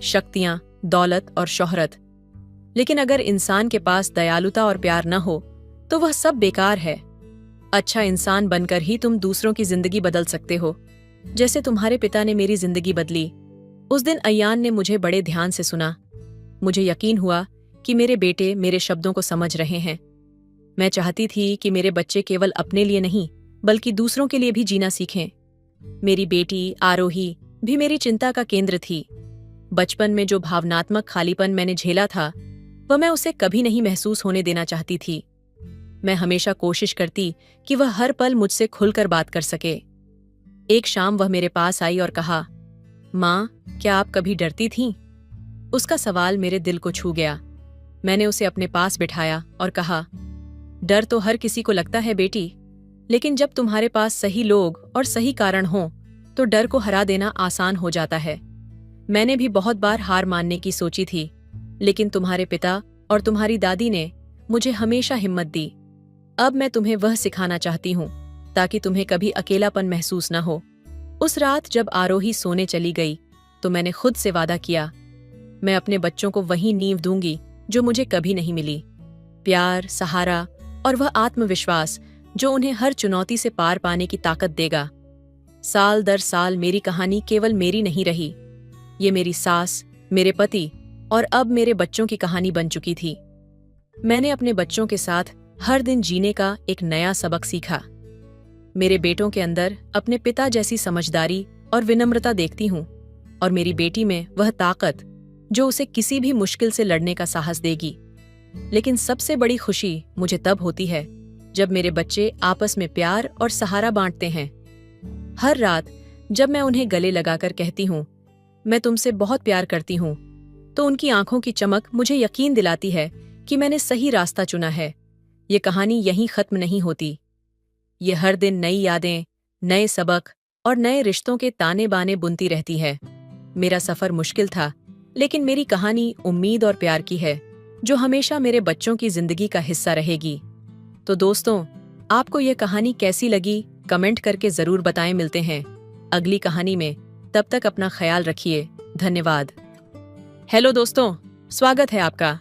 शक्तियां, दौलत और शोहरत, लेकिन अगर इंसान के पास दयालुता और प्यार न हो तो वह सब बेकार है। अच्छा इंसान बनकर ही तुम दूसरों की जिंदगी बदल सकते हो, जैसे तुम्हारे पिता ने मेरी जिंदगी बदली। उस दिन अय्यान ने मुझे बड़े ध्यान से सुना। मुझे यकीन हुआ कि मेरे बेटे मेरे शब्दों को समझ रहे हैं। मैं चाहती थी कि मेरे बच्चे केवल अपने लिए नहीं बल्कि दूसरों के लिए भी जीना सीखें। मेरी बेटी आरोही भी मेरी चिंता का केंद्र थी। बचपन में जो भावनात्मक खालीपन मैंने झेला था वह मैं उसे कभी नहीं महसूस होने देना चाहती थी। मैं हमेशा कोशिश करती कि वह हर पल मुझसे खुलकर बात कर सके। एक शाम वह मेरे पास आई और कहा, माँ, क्या आप कभी डरती थीं? उसका सवाल मेरे दिल को छू गया। मैंने उसे अपने पास बिठाया और कहा, डर तो हर किसी को लगता है बेटी, लेकिन जब तुम्हारे पास सही लोग और सही कारण हों तो डर को हरा देना आसान हो जाता है। मैंने भी बहुत बार हार मानने की सोची थी, लेकिन तुम्हारे पिता और तुम्हारी दादी ने मुझे हमेशा हिम्मत दी। अब मैं तुम्हें वह सिखाना चाहती हूँ ताकि तुम्हें कभी अकेलापन महसूस न हो। उस रात जब आरोही सोने चली गई तो मैंने खुद से वादा किया, मैं अपने बच्चों को वही नींव दूंगी जो मुझे कभी नहीं मिली। प्यार, सहारा और वह आत्मविश्वास जो उन्हें हर चुनौती से पार पाने की ताकत देगा। साल दर साल मेरी कहानी केवल मेरी नहीं रही, ये मेरी सास, मेरे पति और अब मेरे बच्चों की कहानी बन चुकी थी। मैंने अपने बच्चों के साथ हर दिन जीने का एक नया सबक सीखा। मेरे बेटों के अंदर अपने पिता जैसी समझदारी और विनम्रता देखती हूँ और मेरी बेटी में वह ताकत जो उसे किसी भी मुश्किल से लड़ने का साहस देगी। लेकिन सबसे बड़ी खुशी मुझे तब होती है जब मेरे बच्चे आपस में प्यार और सहारा बांटते हैं। हर रात जब मैं उन्हें गले लगाकर कहती हूँ, मैं तुमसे बहुत प्यार करती हूँ, तो उनकी आंखों की चमक मुझे यकीन दिलाती है कि मैंने सही रास्ता चुना है। ये कहानी यहीं खत्म नहीं होती। ये हर दिन नई यादें, नए सबक और नए रिश्तों के ताने बाने बुनती रहती है। मेरा सफर मुश्किल था, लेकिन मेरी कहानी उम्मीद और प्यार की है, जो हमेशा मेरे बच्चों की जिंदगी का हिस्सा रहेगी। तो दोस्तों, आपको ये कहानी कैसी लगी, कमेंट करके जरूर बताएं। मिलते हैं अगली कहानी में। तब तक अपना ख्याल रखिए। धन्यवाद। हेलो दोस्तों, स्वागत है आपका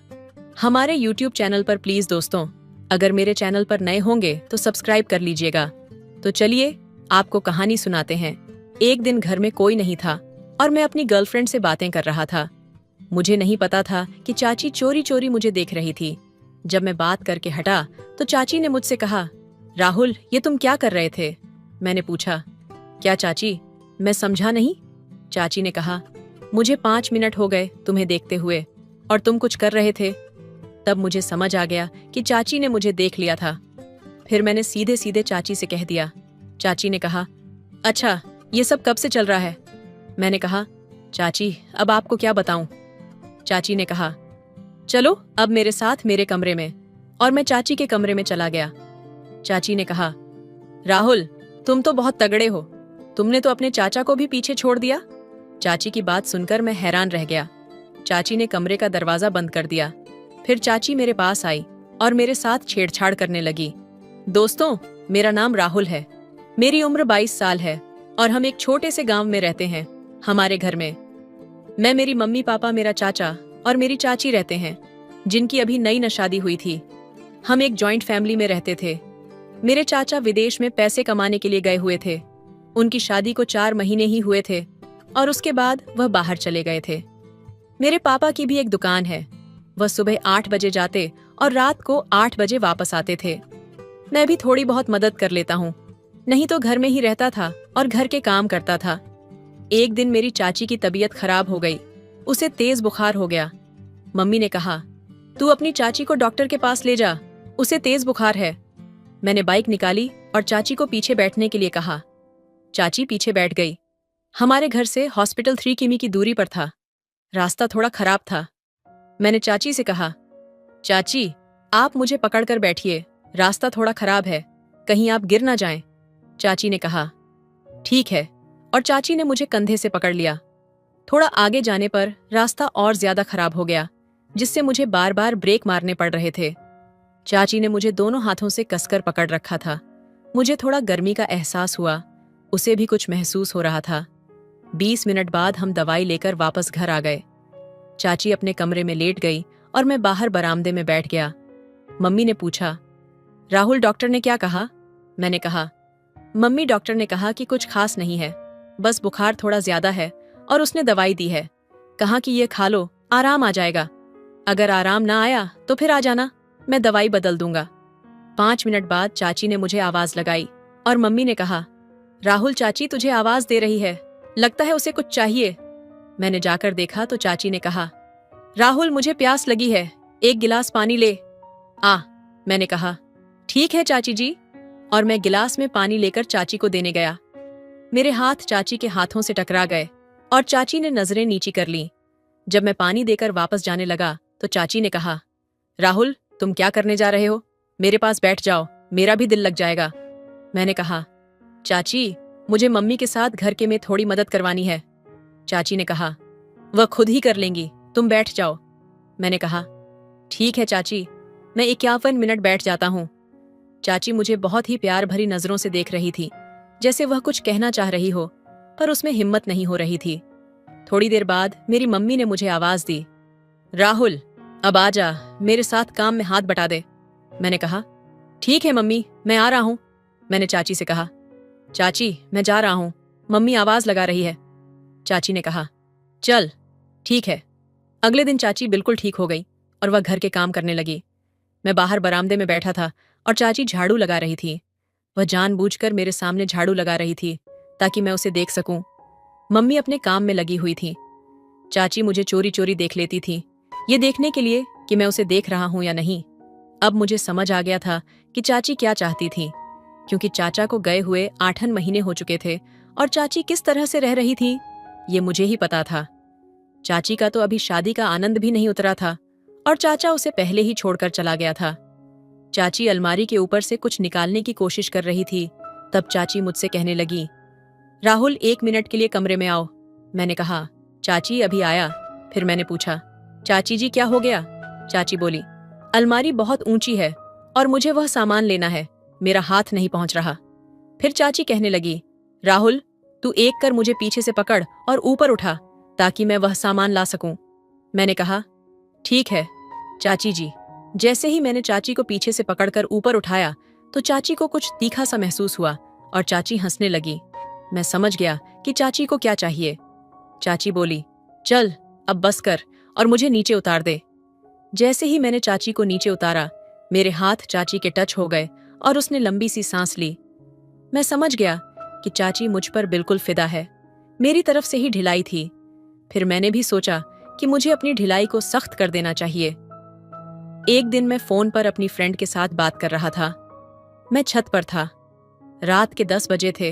हमारे YouTube चैनल पर। प्लीज दोस्तों, अगर मेरे चैनल पर नए होंगे तो सब्सक्राइब कर लीजिएगा। तो चलिए आपको कहानी सुनाते हैं। एक दिन घर में कोई नहीं था और मैं अपनी गर्लफ्रेंड से बातें कर रहा था। मुझे नहीं पता था कि चाची चोरी चोरी मुझे देख रही थी। जब मैं बात करके हटा तो चाची ने मुझसे कहा, राहुल, ये तुम क्या कर रहे थे? मैंने पूछा, क्या चाची? मैं समझा नहीं। चाची ने कहा, मुझे 5 मिनट हो गए तुम्हें देखते हुए और तुम कुछ कर रहे थे। तब मुझे समझ आ गया कि चाची ने मुझे देख लिया था। फिर मैंने सीधे सीधे चाची से कह दिया। चाची ने कहा, अच्छा, ये सब कब से चल रहा है? मैंने कहा, चाची अब आपको क्या बताऊं? चाची ने कहा, चलो अब मेरे साथ मेरे कमरे में। और मैं चाची के कमरे में चला गया। चाची ने कहा, राहुल, तुम तो बहुत तगड़े हो, तुमने तो अपने चाचा को भी पीछे छोड़ दिया। चाची की बात सुनकर मैं हैरान रह गया। चाची ने कमरे का दरवाजा बंद कर दिया। फिर चाची मेरे पास आई और मेरे साथ छेड़छाड़ करने लगी। दोस्तों, मेरा नाम राहुल है, मेरी उम्र 22 साल है और हम एक छोटे से गांव में रहते हैं। हमारे घर में मैं, मेरी मम्मी पापा, मेरा चाचा और मेरी चाची रहते हैं, जिनकी अभी नई न शादी हुई थी। हम एक जॉइंट फैमिली में रहते थे। मेरे चाचा विदेश में पैसे कमाने के लिए गए हुए थे। उनकी शादी को 4 महीने ही हुए थे और उसके बाद वह बाहर चले गए थे। मेरे पापा की भी एक दुकान है। वह सुबह 8 बजे जाते और रात को 8 बजे वापस आते थे। मैं भी थोड़ी बहुत मदद कर लेता हूँ, नहीं तो घर में ही रहता था और घर के काम करता था। एक दिन मेरी चाची की तबीयत खराब हो गई। उसे तेज बुखार हो गया। मम्मी ने कहा, तू अपनी चाची को डॉक्टर के पास ले जा, उसे तेज बुखार है। मैंने बाइक निकाली और चाची को पीछे बैठने के लिए कहा। चाची पीछे बैठ गई। हमारे घर से हॉस्पिटल 3 किमी की दूरी पर था। रास्ता थोड़ा खराब था। मैंने चाची से कहा, चाची, आप मुझे पकड़कर बैठिए, रास्ता थोड़ा खराब है, कहीं आप गिर ना जाएं। चाची ने कहा, ठीक है, और चाची ने मुझे कंधे से पकड़ लिया। थोड़ा आगे जाने पर रास्ता और ज्यादा खराब हो गया, जिससे मुझे बार बार ब्रेक मारने पड़ रहे थे। चाची ने मुझे दोनों हाथों से कसकर पकड़ रखा था। मुझे थोड़ा गर्मी का एहसास हुआ, उसे भी कुछ महसूस हो रहा था। 20 मिनट बाद हम दवाई लेकर वापस घर आ गए। चाची अपने कमरे में लेट गई और मैं बाहर बरामदे में बैठ गया। मम्मी ने पूछा, राहुल, डॉक्टर ने क्या कहा? मैंने कहा, मम्मी, डॉक्टर ने कहा कि कुछ खास नहीं है, बस बुखार थोड़ा ज्यादा है और उसने दवाई दी है। कहा कि ये खा लो, आराम आ जाएगा। अगर आराम ना आया तो फिर आ जाना, मैं दवाई बदल दूंगा। 5 मिनट बाद चाची ने मुझे आवाज लगाई और मम्मी ने कहा, राहुल, चाची तुझे आवाज दे रही है, लगता है उसे कुछ चाहिए। मैंने जाकर देखा तो चाची ने कहा, राहुल, मुझे प्यास लगी है, एक गिलास पानी ले आ। मैंने कहा, ठीक है चाची जी, और मैं गिलास में पानी लेकर चाची को देने गया। मेरे हाथ चाची के हाथों से टकरा गए और चाची ने नजरें नीची कर लीं। जब मैं पानी देकर वापस जाने लगा तो चाची ने कहा, राहुल, तुम क्या करने जा रहे हो? मेरे पास बैठ जाओ, मेरा भी दिल लग जाएगा। मैंने कहा, चाची, मुझे मम्मी के साथ घर के में थोड़ी मदद करवानी है। चाची ने कहा, वह खुद ही कर लेंगी, तुम बैठ जाओ। मैंने कहा, ठीक है चाची, मैं 51 मिनट बैठ जाता हूँ। चाची मुझे बहुत ही प्यार भरी नजरों से देख रही थी, जैसे वह कुछ कहना चाह रही हो, पर उसमें हिम्मत नहीं हो रही थी। थोड़ी देर बाद मेरी मम्मी ने मुझे आवाज दी, राहुल, अब आ जा, मेरे साथ काम में हाथ बटा दे। मैंने कहा, ठीक है मम्मी, मैं आ रहा हूँ। मैंने चाची से कहा, चाची, मैं जा रहा हूँ, मम्मी आवाज लगा रही है। चाची ने कहा, चल ठीक है। अगले दिन चाची बिल्कुल ठीक हो गई और वह घर के काम करने लगी। मैं बाहर बरामदे में बैठा था और चाची झाड़ू लगा रही थी। वह जानबूझकर मेरे सामने झाड़ू लगा रही थी ताकि मैं उसे देख सकूं। मम्मी अपने काम में लगी हुई थी। चाची मुझे चोरी चोरी देख लेती थी, ये देखने के लिए कि मैं उसे देख रहा हूं या नहीं। अब मुझे समझ आ गया था कि चाची क्या चाहती थी, क्योंकि चाचा को गए हुए 8 महीने हो चुके थे और चाची किस तरह से रह रही थी ये मुझे ही पता था। चाची का तो अभी शादी का आनंद भी नहीं उतरा था और चाचा उसे पहले ही छोड़कर चला गया था। चाची अलमारी के ऊपर से कुछ निकालने की कोशिश कर रही थी, तब चाची मुझसे कहने लगी, राहुल 1 मिनट के लिए कमरे में आओ। मैंने कहा, चाची अभी आया। फिर मैंने पूछा, चाची जी क्या हो गया? चाची बोली, अलमारी बहुत ऊंची है और मुझे वह सामान लेना है, मेरा हाथ नहीं पहुंच रहा। फिर चाची कहने लगी, राहुल तू एक कर मुझे पीछे से पकड़ और ऊपर उठा ताकि मैं वह सामान ला सकूं। मैंने कहा, ठीक है चाची जी। जैसे ही मैंने चाची को पीछे से पकड़कर ऊपर उठाया तो चाची को कुछ तीखा सा महसूस हुआ और चाची हंसने लगी। मैं समझ गया कि चाची को क्या चाहिए। चाची बोली, चल अब बस कर और मुझे नीचे उतार दे। जैसे ही मैंने चाची को नीचे उतारा, मेरे हाथ चाची के टच हो गए और उसने लंबी सी सांस ली। मैं समझ गया कि चाची मुझ पर बिल्कुल फिदा है, मेरी तरफ से ही ढिलाई थी। फिर मैंने भी सोचा कि मुझे अपनी ढिलाई को सख्त कर देना चाहिए। एक दिन मैं फोन पर अपनी फ्रेंड के साथ बात कर रहा था। मैं छत पर था। रात के 10 बजे थे।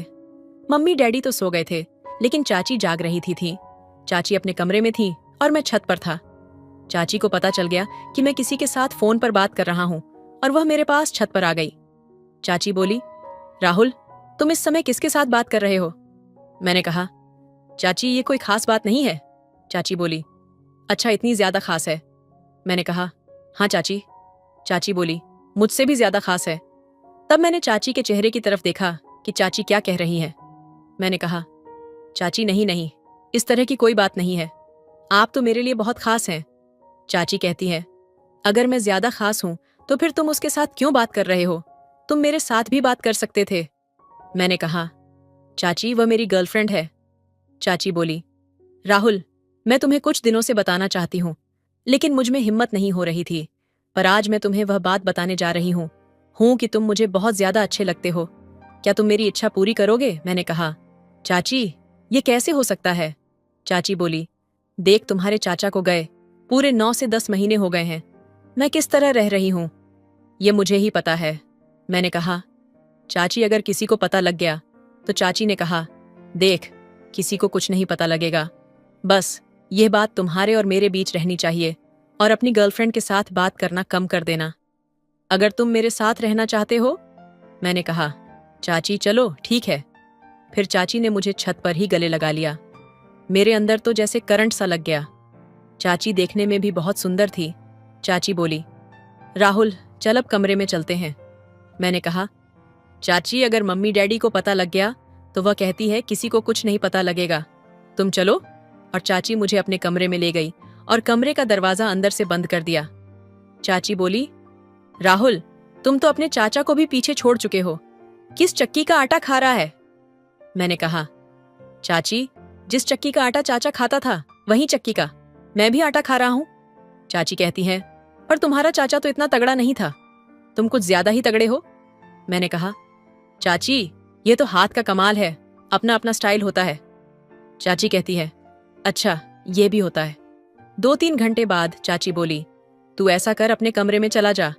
मम्मी डैडी तो सो गए थे, लेकिन चाची जाग रही थी। चाची अपने कमरे में थी और मैं छत पर था। चाची को पता चल गया कि मैं किसी के साथ फोन पर बात कर रहा हूं और वह मेरे पास छत पर आ गई। चाची बोली, राहुल तुम इस समय किसके साथ बात कर रहे हो? मैंने कहा, चाची ये कोई खास बात नहीं है। चाची बोली, अच्छा इतनी ज्यादा खास है? मैंने कहा, हाँ चाची। चाची बोली, मुझसे भी ज्यादा खास है। तब मैंने चाची के चेहरे की तरफ देखा कि चाची क्या कह रही हैं। मैंने कहा, चाची नहीं, इस तरह की कोई बात नहीं है, आप तो मेरे लिए बहुत खास हैं। चाची कहती है, अगर मैं ज्यादा खास हूं तो फिर तुम उसके साथ क्यों बात कर रहे हो? तुम मेरे साथ भी बात कर सकते थे। मैंने कहा, चाची वह मेरी गर्लफ्रेंड है। चाची बोली, राहुल मैं तुम्हें कुछ दिनों से बताना चाहती हूँ, लेकिन मुझ में हिम्मत नहीं हो रही थी, पर आज मैं तुम्हें वह बात बताने जा रही हूँ कि तुम मुझे बहुत ज्यादा अच्छे लगते हो। क्या तुम मेरी इच्छा पूरी करोगे? मैंने कहा, चाची ये कैसे हो सकता है? चाची बोली, देख तुम्हारे चाचा को गए पूरे 9 से 10 महीने हो गए हैं, मैं किस तरह रह रही हूं ये मुझे ही पता है। मैंने कहा, चाची अगर किसी को पता लग गया तो चाची ने कहा, देख किसी को कुछ नहीं पता लगेगा, बस यह बात तुम्हारे और मेरे बीच रहनी चाहिए और अपनी गर्लफ्रेंड के साथ बात करना कम कर देना। अगर तुम मेरे साथ रहना चाहते हो। मैंने कहा, चाची चलो ठीक है। फिर चाची ने मुझे छत पर ही गले लगा लिया। मेरे अंदर तो जैसे करंट सा लग गया। चाची देखने में भी बहुत सुंदर थी। चाची बोली, राहुल चल अब कमरे में चलते हैं। मैंने कहा, चाची अगर मम्मी डैडी को पता लग गया तो वह कहती है किसी को कुछ नहीं पता लगेगा, तुम चलो। और चाची मुझे अपने कमरे में ले गई और कमरे का दरवाजा अंदर से बंद कर दिया। चाची बोली, राहुल तुम तो अपने चाचा को भी पीछे छोड़ चुके हो, किस चक्की का आटा खा रहा है? मैंने कहा, चाची जिस चक्की का आटा चाचा खाता था वही चक्की का मैं भी आटा खा रहा हूं। चाची कहती है, पर तुम्हारा चाचा तो इतना तगड़ा नहीं था, तुम कुछ ज्यादा ही तगड़े हो। मैंने कहा, चाची ये तो हाथ का कमाल है, अपना अपना स्टाइल होता है। चाची कहती है, अच्छा ये भी होता है। 2-3 घंटे बाद चाची बोली, तू ऐसा कर अपने कमरे में चला जा,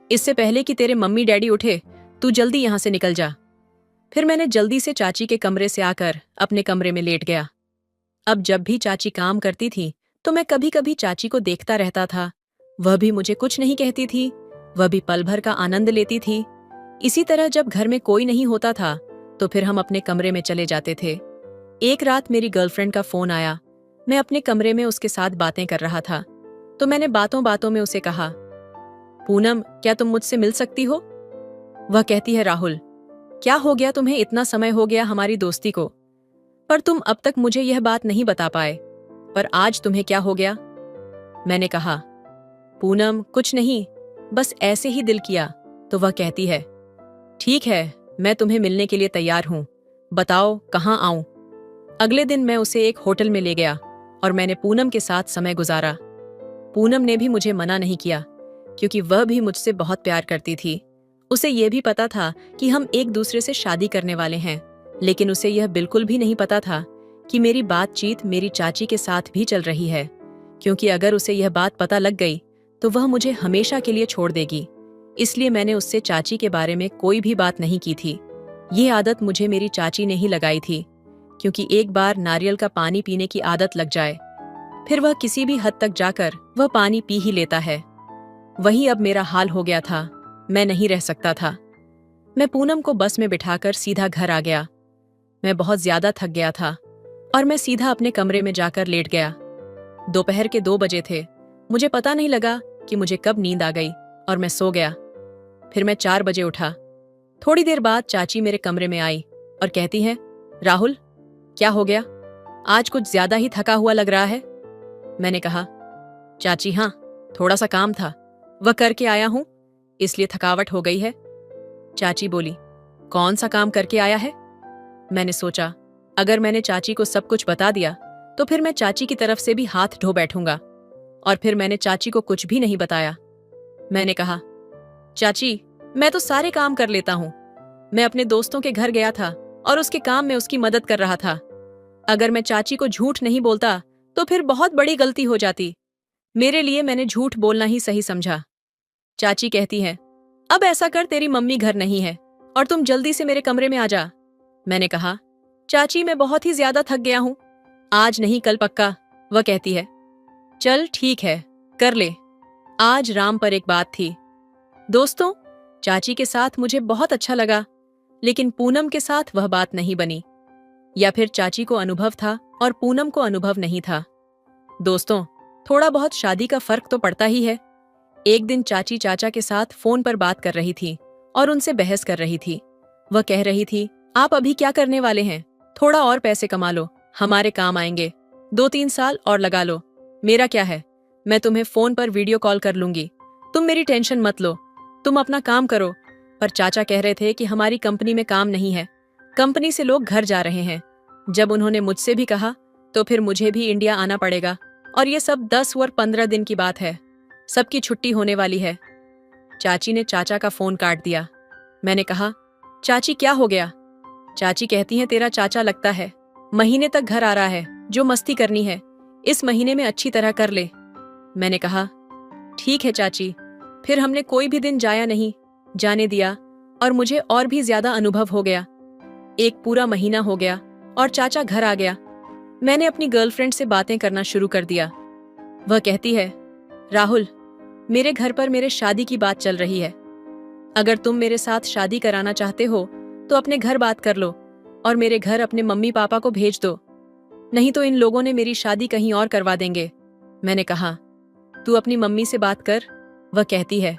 इससे पहले कि तेरे मम्मी डैडी उठे तू जल्दी यहां से निकल जा। फिर मैंने जल्दी से चाची के कमरे से आकर अपने कमरे में लेट गया। अब जब भी चाची काम करती थी तो मैं कभी कभी चाची को देखता रहता था। वह भी मुझे कुछ नहीं कहती थी, वह भी पल भर का आनंद लेती थी। इसी तरह जब घर में कोई नहीं होता था तो फिर हम अपने कमरे में चले जाते थे। एक रात मेरी गर्लफ्रेंड का फोन आया। मैं अपने कमरे में उसके साथ बातें कर रहा था तो मैंने बातों बातों में उसे कहा, पूनम क्या तुम मुझसे मिल सकती हो? वह कहती है, राहुल क्या हो गया तुम्हें? इतना समय हो गया हमारी दोस्ती को, पर तुम अब तक मुझे यह बात नहीं बता पाए, पर आज तुम्हें क्या हो गया? मैंने कहा, पूनम कुछ नहीं, बस ऐसे ही दिल किया। तो वह कहती है, ठीक है मैं तुम्हें मिलने के लिए तैयार हूं, बताओ कहाँ आऊं? अगले दिन मैं उसे एक होटल में ले गया और मैंने पूनम के साथ समय गुजारा। पूनम ने भी मुझे मना नहीं किया क्योंकि वह भी मुझसे बहुत प्यार करती थी। उसे यह भी पता था कि हम एक दूसरे से शादी करने वाले हैं, लेकिन उसे यह बिल्कुल भी नहीं पता था कि मेरी बातचीत मेरी चाची के साथ भी चल रही है, क्योंकि अगर उसे यह बात पता लग गई तो वह मुझे हमेशा के लिए छोड़ देगी। इसलिए मैंने उससे चाची के बारे में कोई भी बात नहीं की थी। ये आदत मुझे मेरी चाची ने ही लगाई थी, क्योंकि एक बार नारियल का पानी पीने की आदत लग जाए, फिर वह किसी भी हद तक जाकर वह पानी पी ही लेता है। वही अब मेरा हाल हो गया था। मैं नहीं रह सकता था। मैं पूनम को बस में बिठाकर सीधा घर आ गया। मैं बहुत ज्यादा थक गया था और मैं सीधा अपने कमरे में जाकर लेट गया। दोपहर के 2 बजे थे। मुझे पता नहीं लगा कि मुझे कब नींद आ गई और मैं सो गया। फिर मैं 4 बजे उठा। थोड़ी देर बाद चाची मेरे कमरे में आई और कहती है, राहुल, क्या हो गया? आज कुछ ज्यादा ही थका हुआ लग रहा है। मैंने कहा, चाची हाँ, थोड़ा सा काम था, वह करके आया हूं, इसलिए थकावट हो गई है। चाची बोली, कौन सा काम करके आया है? मैंने सोचा, अगर मैंने चाची को सब कुछ बता दिया तो फिर मैं चाची की तरफ से भी हाथ धो बैठूंगा, और फिर मैंने चाची को कुछ भी नहीं बताया। मैंने कहा, चाची, मैं तो सारे काम कर लेता हूं। मैं अपने दोस्तों के घर गया था और उसके काम में उसकी मदद कर रहा था। अगर मैं चाची को झूठ नहीं बोलता तो फिर बहुत बड़ी गलती हो जाती। मेरे लिए मैंने झूठ बोलना ही सही समझा। चाची कहती है, अब ऐसा कर, तेरी मम्मी घर नहीं है और तुम जल्दी से मेरे कमरे में आ जा। मैंने कहा, चाची मैं बहुत ही ज्यादा थक गया हूं, आज नहीं कल पक्का। वह कहती है, चल ठीक है, कर ले। आज राम पर एक बात थी। दोस्तों, चाची के साथ मुझे बहुत अच्छा लगा, लेकिन पूनम के साथ वह बात नहीं बनी। या फिर चाची को अनुभव था और पूनम को अनुभव नहीं था। दोस्तों, थोड़ा बहुत शादी का फर्क तो पड़ता ही है। एक दिन चाची चाचा के साथ फोन पर बात कर रही थी और उनसे बहस कर रही थी। वह कह रही थी, आप अभी क्या करने वाले हैं? थोड़ा और पैसे कमा लो, हमारे काम आएंगे। 2-3 साल और लगा लो, मेरा क्या है, मैं तुम्हें फोन पर वीडियो कॉल कर लूंगी। तुम मेरी टेंशन मत लो, तुम अपना काम करो। पर चाचा कह रहे थे कि हमारी कंपनी में काम नहीं है, कंपनी से लोग घर जा रहे हैं। जब उन्होंने मुझसे भी कहा तो फिर मुझे भी इंडिया आना पड़ेगा, और ये सब 10 और 15 दिन की बात है। सबकी छुट्टी होने वाली है। चाची ने चाचा का फोन काट दिया। मैंने कहा, चाची क्या हो गया? चाची कहती हैं, तेरा चाचा लगता है महीने तक घर आ रहा है, जो मस्ती करनी है इस महीने में अच्छी तरह कर ले। मैंने कहा, ठीक है चाची। फिर हमने कोई भी दिन जाया नहीं, जाने दिया, और मुझे और भी ज्यादा अनुभव हो गया। एक पूरा महीना हो गया और चाचा घर आ गया। मैंने अपनी गर्लफ्रेंड से बातें करना शुरू कर दिया। वह कहती है, राहुल, मेरे घर पर मेरे शादी की बात चल रही है। अगर तुम मेरे साथ शादी कराना चाहते हो तो अपने घर बात कर लो और मेरे घर अपने मम्मी पापा को भेज दो, नहीं तो इन लोगों ने मेरी शादी कहीं और करवा देंगे। मैंने कहा, तू अपनी मम्मी से बात कर। वह कहती है,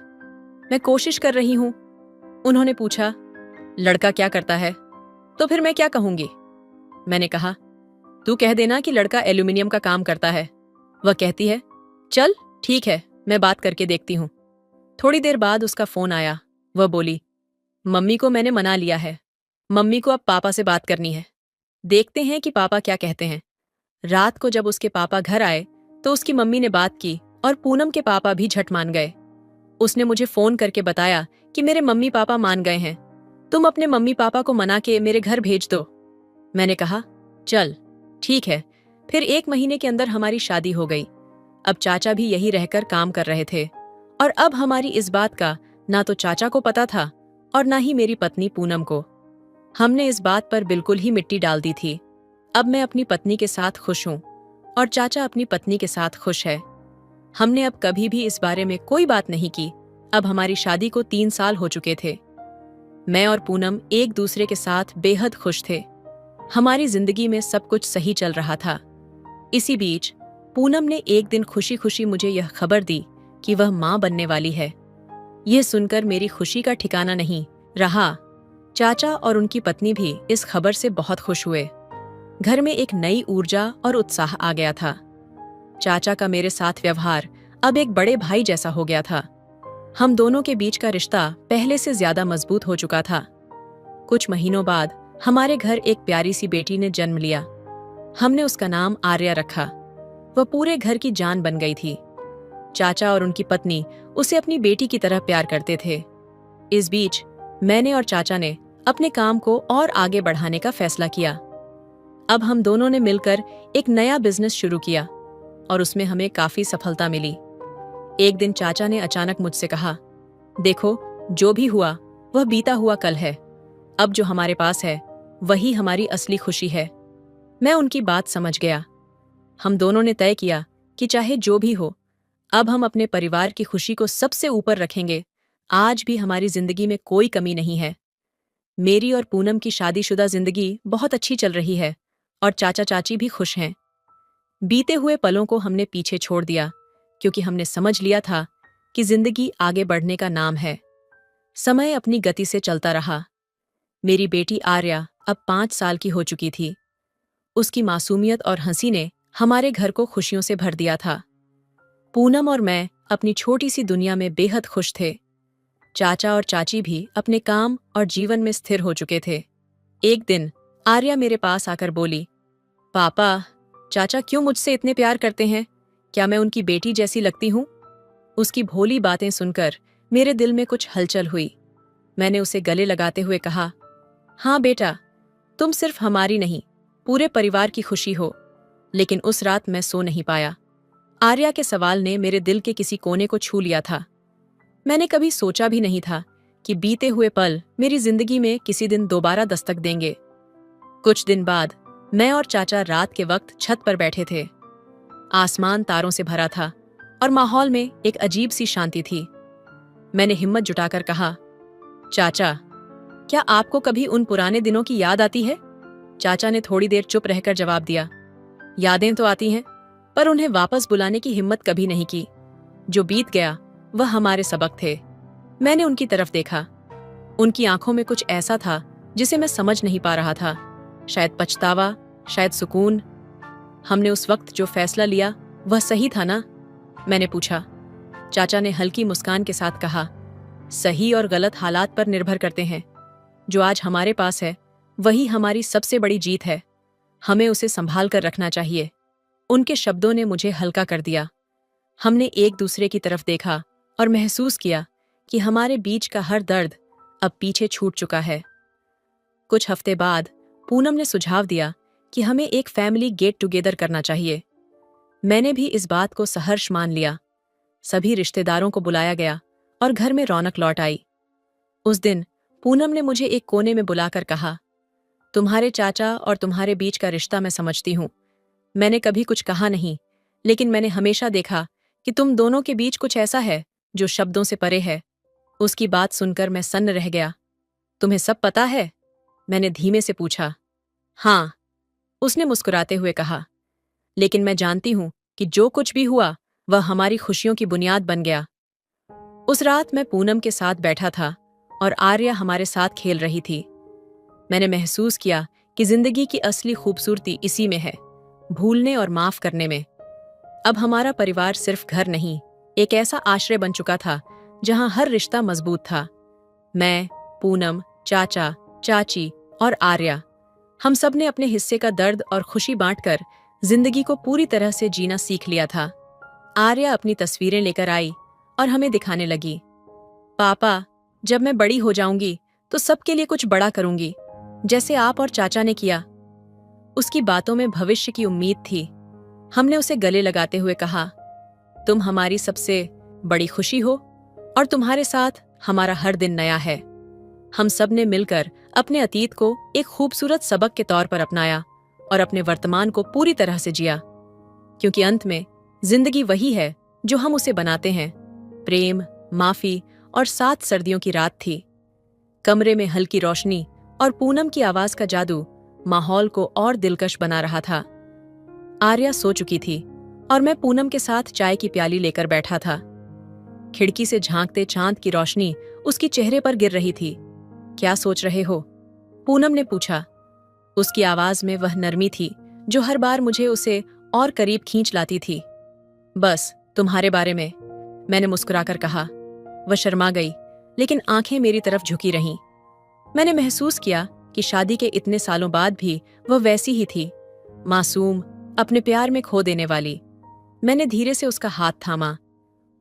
मैं कोशिश कर रही हूं। उन्होंने पूछा, लड़का क्या करता है? तो फिर मैं क्या कहूंगी? मैंने कहा, तू कह देना कि लड़का एल्यूमिनियम का काम करता है। वह कहती है, चल ठीक है, मैं बात करके देखती हूँ। थोड़ी देर बाद उसका फोन आया। वह बोली, मम्मी को मैंने मना लिया है, मम्मी को अब पापा से बात करनी है। देखते हैं कि पापा क्या कहते हैं। रात को जब उसके पापा घर आए तो उसकी मम्मी ने बात की और पूनम के पापा भी झट मान गए। उसने मुझे फोन करके बताया कि मेरे मम्मी पापा मान गए हैं, तुम अपने मम्मी पापा को मना के मेरे घर भेज दो। मैंने कहा, चल ठीक है। फिर 1 महीने के अंदर हमारी शादी हो गई। अब चाचा भी यही रहकर काम कर रहे थे, और अब हमारी इस बात का ना तो चाचा को पता था और ना ही मेरी पत्नी पूनम को। हमने इस बात पर बिल्कुल ही मिट्टी डाल दी थी। अब मैं अपनी पत्नी के साथ खुश हूं और चाचा अपनी पत्नी के साथ खुश है। हमने अब कभी भी इस बारे में कोई बात नहीं की। अब हमारी शादी को 3 साल हो चुके थे। मैं और पूनम एक दूसरे के साथ बेहद खुश थे। हमारी जिंदगी में सब कुछ सही चल रहा था। इसी बीच पूनम ने एक दिन खुशी खुशी मुझे यह खबर दी कि वह मां बनने वाली है। यह सुनकर मेरी खुशी का ठिकाना नहीं रहा। चाचा और उनकी पत्नी भी इस खबर से बहुत खुश हुए। घर में एक नई ऊर्जा और उत्साह आ गया था। चाचा का मेरे साथ व्यवहार अब एक बड़े भाई जैसा हो गया था। हम दोनों के बीच का रिश्ता पहले से ज्यादा मजबूत हो चुका था। कुछ महीनों बाद हमारे घर एक प्यारी सी बेटी ने जन्म लिया। हमने उसका नाम आर्या रखा। वह पूरे घर की जान बन गई थी। चाचा और उनकी पत्नी उसे अपनी बेटी की तरह प्यार करते थे। इस बीच मैंने और चाचा ने अपने काम को और आगे बढ़ाने का फैसला किया। अब हम दोनों ने मिलकर एक नया बिजनेस शुरू किया और उसमें हमें काफी सफलता मिली। एक दिन चाचा ने अचानक मुझसे कहा, देखो, जो भी हुआ वह बीता हुआ कल है। अब जो हमारे पास है वही हमारी असली खुशी है। मैं उनकी बात समझ गया। हम दोनों ने तय किया कि चाहे जो भी हो, अब हम अपने परिवार की खुशी को सबसे ऊपर रखेंगे। आज भी हमारी जिंदगी में कोई कमी नहीं है। मेरी और पूनम की शादीशुदा जिंदगी बहुत अच्छी चल रही है और चाचा चाची भी खुश हैं। बीते हुए पलों को हमने पीछे छोड़ दिया क्योंकि हमने समझ लिया था कि जिंदगी आगे बढ़ने का नाम है। समय अपनी गति से चलता रहा। मेरी बेटी आर्या अब 5 साल की हो चुकी थी। उसकी मासूमियत और हंसी ने हमारे घर को खुशियों से भर दिया था। पूनम और मैं अपनी छोटी सी दुनिया में बेहद खुश थे। चाचा और चाची भी अपने काम और जीवन में स्थिर हो चुके थे। एक दिन आर्या मेरे पास आकर बोली, पापा, चाचा क्यों मुझसे इतने प्यार करते हैं? क्या मैं उनकी बेटी जैसी लगती हूँ? उसकी भोली बातें सुनकर मेरे दिल में कुछ हलचल हुई। मैंने उसे गले लगाते हुए कहा, हाँ बेटा, तुम सिर्फ हमारी नहीं, पूरे परिवार की खुशी हो। लेकिन उस रात मैं सो नहीं पाया। आर्या के सवाल ने मेरे दिल के किसी कोने को छू लिया था। मैंने कभी सोचा भी नहीं था कि बीते हुए पल मेरी जिंदगी में किसी दिन दोबारा दस्तक देंगे। कुछ दिन बाद मैं और चाचा रात के वक्त छत पर बैठे थे। आसमान तारों से भरा था और माहौल में एक अजीब सी शांति थी। मैंने हिम्मत जुटाकर कहा, चाचा, क्या आपको कभी उन पुराने दिनों की याद आती है? चाचा ने थोड़ी देर चुप रहकर जवाब दिया, यादें तो आती हैं, पर उन्हें वापस बुलाने की हिम्मत कभी नहीं की। जो बीत गया वह हमारे सबक थे। मैंने उनकी तरफ देखा। उनकी आंखों में कुछ ऐसा था जिसे मैं समझ नहीं पा रहा था। शायद पछतावा, शायद सुकून। हमने उस वक्त जो फैसला लिया वह सही था ना? मैंने पूछा। चाचा ने हल्की मुस्कान के साथ कहा, सही और गलत हालात पर निर्भर करते हैं। जो आज हमारे पास है वही हमारी सबसे बड़ी जीत है। हमें उसे संभाल कर रखना चाहिए। उनके शब्दों ने मुझे हल्का कर दिया। हमने एक दूसरे की तरफ देखा और महसूस किया कि हमारे बीच का हर दर्द अब पीछे छूट चुका है। कुछ हफ्ते बाद पूनम ने सुझाव दिया कि हमें एक फैमिली गेट टुगेदर करना चाहिए। मैंने भी इस बात को सहर्ष मान लिया। सभी रिश्तेदारों को बुलाया गया और घर में रौनक लौट आई। उस दिन पूनम ने मुझे एक कोने में बुलाकर कहा, तुम्हारे चाचा और तुम्हारे बीच का रिश्ता मैं समझती हूँ। मैंने कभी कुछ कहा नहीं, लेकिन मैंने हमेशा देखा कि तुम दोनों के बीच कुछ ऐसा है जो शब्दों से परे है। उसकी बात सुनकर मैं सन्न रह गया। तुम्हें सब पता है? मैंने धीमे से पूछा। हाँ, उसने मुस्कुराते हुए कहा, लेकिन मैं जानती हूं कि जो कुछ भी हुआ वह हमारी खुशियों की बुनियाद बन गया। उस रात मैं पूनम के साथ बैठा था और आर्या हमारे साथ खेल रही थी। मैंने महसूस किया कि जिंदगी की असली खूबसूरती इसी में है, भूलने और माफ करने में। अब हमारा परिवार सिर्फ घर नहीं, एक ऐसा आश्रय बन चुका था जहां हर रिश्ता मजबूत था। मैं, पूनम, चाचा, चाची और आर्या, हम सब ने अपने हिस्से का दर्द और खुशी बांटकर जिंदगी को पूरी तरह से जीना सीख लिया था। आर्या अपनी तस्वीरें लेकर आई और हमें दिखाने लगी। पापा, जब मैं बड़ी हो जाऊंगी तो सबके लिए कुछ बड़ा करूंगी, जैसे आप और चाचा ने किया। उसकी बातों में भविष्य की उम्मीद थी। हमने उसे गले लगाते हुए कहा, तुम हमारी सबसे बड़ी खुशी हो और तुम्हारे साथ हमारा हर दिन नया है। हम सब ने मिलकर अपने अतीत को एक खूबसूरत सबक के तौर पर अपनाया और अपने वर्तमान को पूरी तरह से जिया, क्योंकि अंत में जिंदगी वही है जो हम उसे बनाते हैं। प्रेम, माफी और 7 सर्दियों की रात थी। कमरे में हल्की रोशनी और पूनम की आवाज का जादू माहौल को और दिलकश बना रहा था। आर्या सो चुकी थी और मैं पूनम के साथ चाय की प्याली लेकर बैठा था। खिड़की से झांकते चांद की रोशनी उसकी चेहरे पर गिर रही थी। क्या सोच रहे हो? पूनम ने पूछा। उसकी आवाज में वह नरमी थी जो हर बार मुझे उसे और करीब खींच लाती थी। बस तुम्हारे बारे में, मैंने मुस्कुराकर कहा। वह शर्मा गई, लेकिन आंखें मेरी तरफ झुकी रहीं। मैंने महसूस किया कि शादी के इतने सालों बाद भी वह वैसी ही थी, मासूम, अपने प्यार में खो देने वाली। मैंने धीरे से उसका हाथ थामा।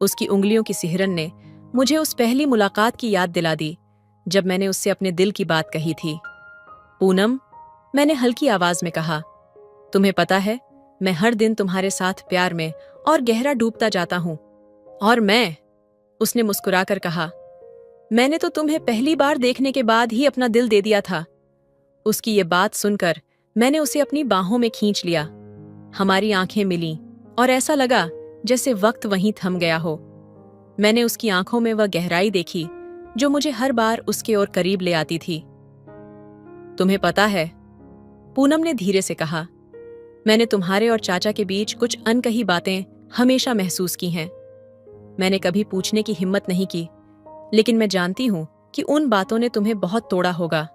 उसकी उंगलियों की सिहरन ने मुझे उस पहली मुलाकात की याद दिला दी जब मैंने उससे अपने दिल की बात कही थी। पूनम, मैंने हल्की आवाज में कहा, तुम्हें पता है, मैं हर दिन तुम्हारे साथ प्यार में और गहरा डूबता जाता हूं। और मैं, उसने मुस्कुराकर कहा, मैंने तो तुम्हें पहली बार देखने के बाद ही अपना दिल दे दिया था। उसकी ये बात सुनकर मैंने उसे अपनी बाहों में खींच लिया। हमारी आंखें मिलीं और ऐसा लगा जैसे वक्त वहीं थम गया हो। मैंने उसकी आंखों में वह गहराई देखी जो मुझे हर बार उसके और करीब ले आती थी। तुम्हें पता है, पूनम ने धीरे से कहा, मैंने तुम्हारे और चाचा के बीच कुछ अनकही बातें हमेशा महसूस की हैं। मैंने कभी पूछने की हिम्मत नहीं की, लेकिन मैं जानती हूं कि उन बातों ने तुम्हें बहुत तोड़ा होगा।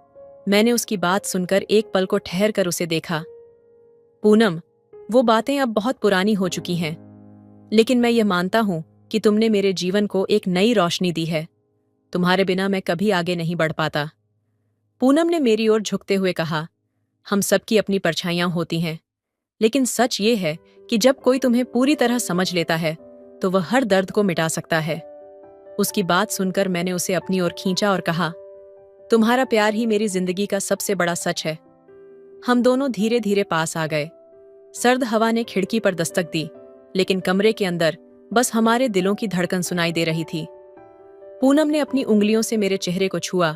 मैंने उसकी बात सुनकर एक पल को ठहर कर उसे देखा। पूनम, वो बातें अब बहुत पुरानी हो चुकी हैं, लेकिन मैं ये मानता हूं कि तुमने मेरे जीवन को एक नई रोशनी दी है। तुम्हारे बिना मैं कभी आगे नहीं बढ़ पाता। पूनम ने मेरी ओर झुकते हुए कहा, हम सबकी अपनी परछाइयां होती हैं, लेकिन सच ये है कि जब कोई तुम्हें पूरी तरह समझ लेता है तो वह हर दर्द को मिटा सकता है। उसकी बात सुनकर मैंने उसे अपनी ओर खींचा और कहा, तुम्हारा प्यार ही मेरी जिंदगी का सबसे बड़ा सच है। हम दोनों धीरे धीरे पास आ गए। सर्द हवा ने खिड़की पर दस्तक दी, लेकिन कमरे के अंदर बस हमारे दिलों की धड़कन सुनाई दे रही थी। पूनम ने अपनी उंगलियों से मेरे चेहरे को छुआ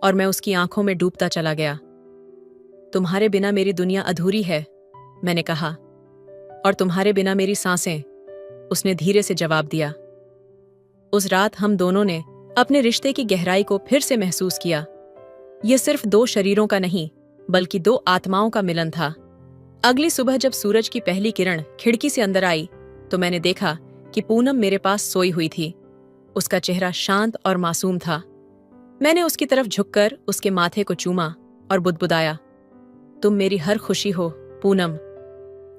और मैं उसकी आंखों में डूबता चला गया। तुम्हारे बिना मेरी दुनिया अधूरी है, मैंने कहा, और तुम्हारे बिना मेरी सांसें, उसने धीरे से जवाब दिया। उस रात हम दोनों ने अपने रिश्ते की गहराई को फिर से महसूस किया। यह सिर्फ दो शरीरों का नहीं, बल्कि दो आत्माओं का मिलन था। अगली सुबह जब सूरज की पहली किरण खिड़की से अंदर आई तो मैंने देखा कि पूनम मेरे पास सोई हुई थी। उसका चेहरा शांत और मासूम था। मैंने उसकी तरफ झुककर उसके माथे को चूमा और बुदबुदाया, तुम मेरी हर खुशी हो पूनम।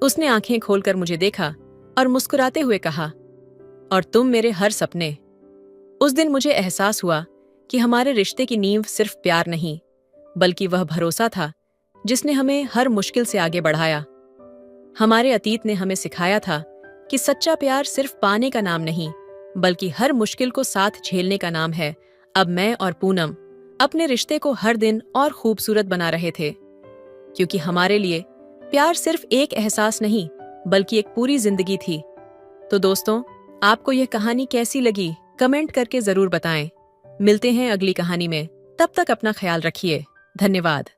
उसने आंखें खोलकर मुझे देखा और मुस्कुराते हुए कहा, और तुम मेरे हर सपने। उस दिन मुझे एहसास हुआ कि हमारे रिश्ते की नींव सिर्फ प्यार नहीं, बल्कि वह भरोसा था जिसने हमें हर मुश्किल से आगे बढ़ाया। हमारे अतीत ने हमें सिखाया था कि सच्चा प्यार सिर्फ पाने का नाम नहीं, बल्कि हर मुश्किल को साथ झेलने का नाम है। अब मैं और पूनम अपने रिश्ते को हर दिन और खूबसूरत बना रहे थे, क्योंकि हमारे लिए प्यार सिर्फ एक एहसास नहीं, बल्कि एक पूरी जिंदगी थी। तो दोस्तों, आपको यह कहानी कैसी लगी कमेंट करके जरूर बताएं। मिलते हैं अगली कहानी में, तब तक अपना ख्याल रखिए। धन्यवाद।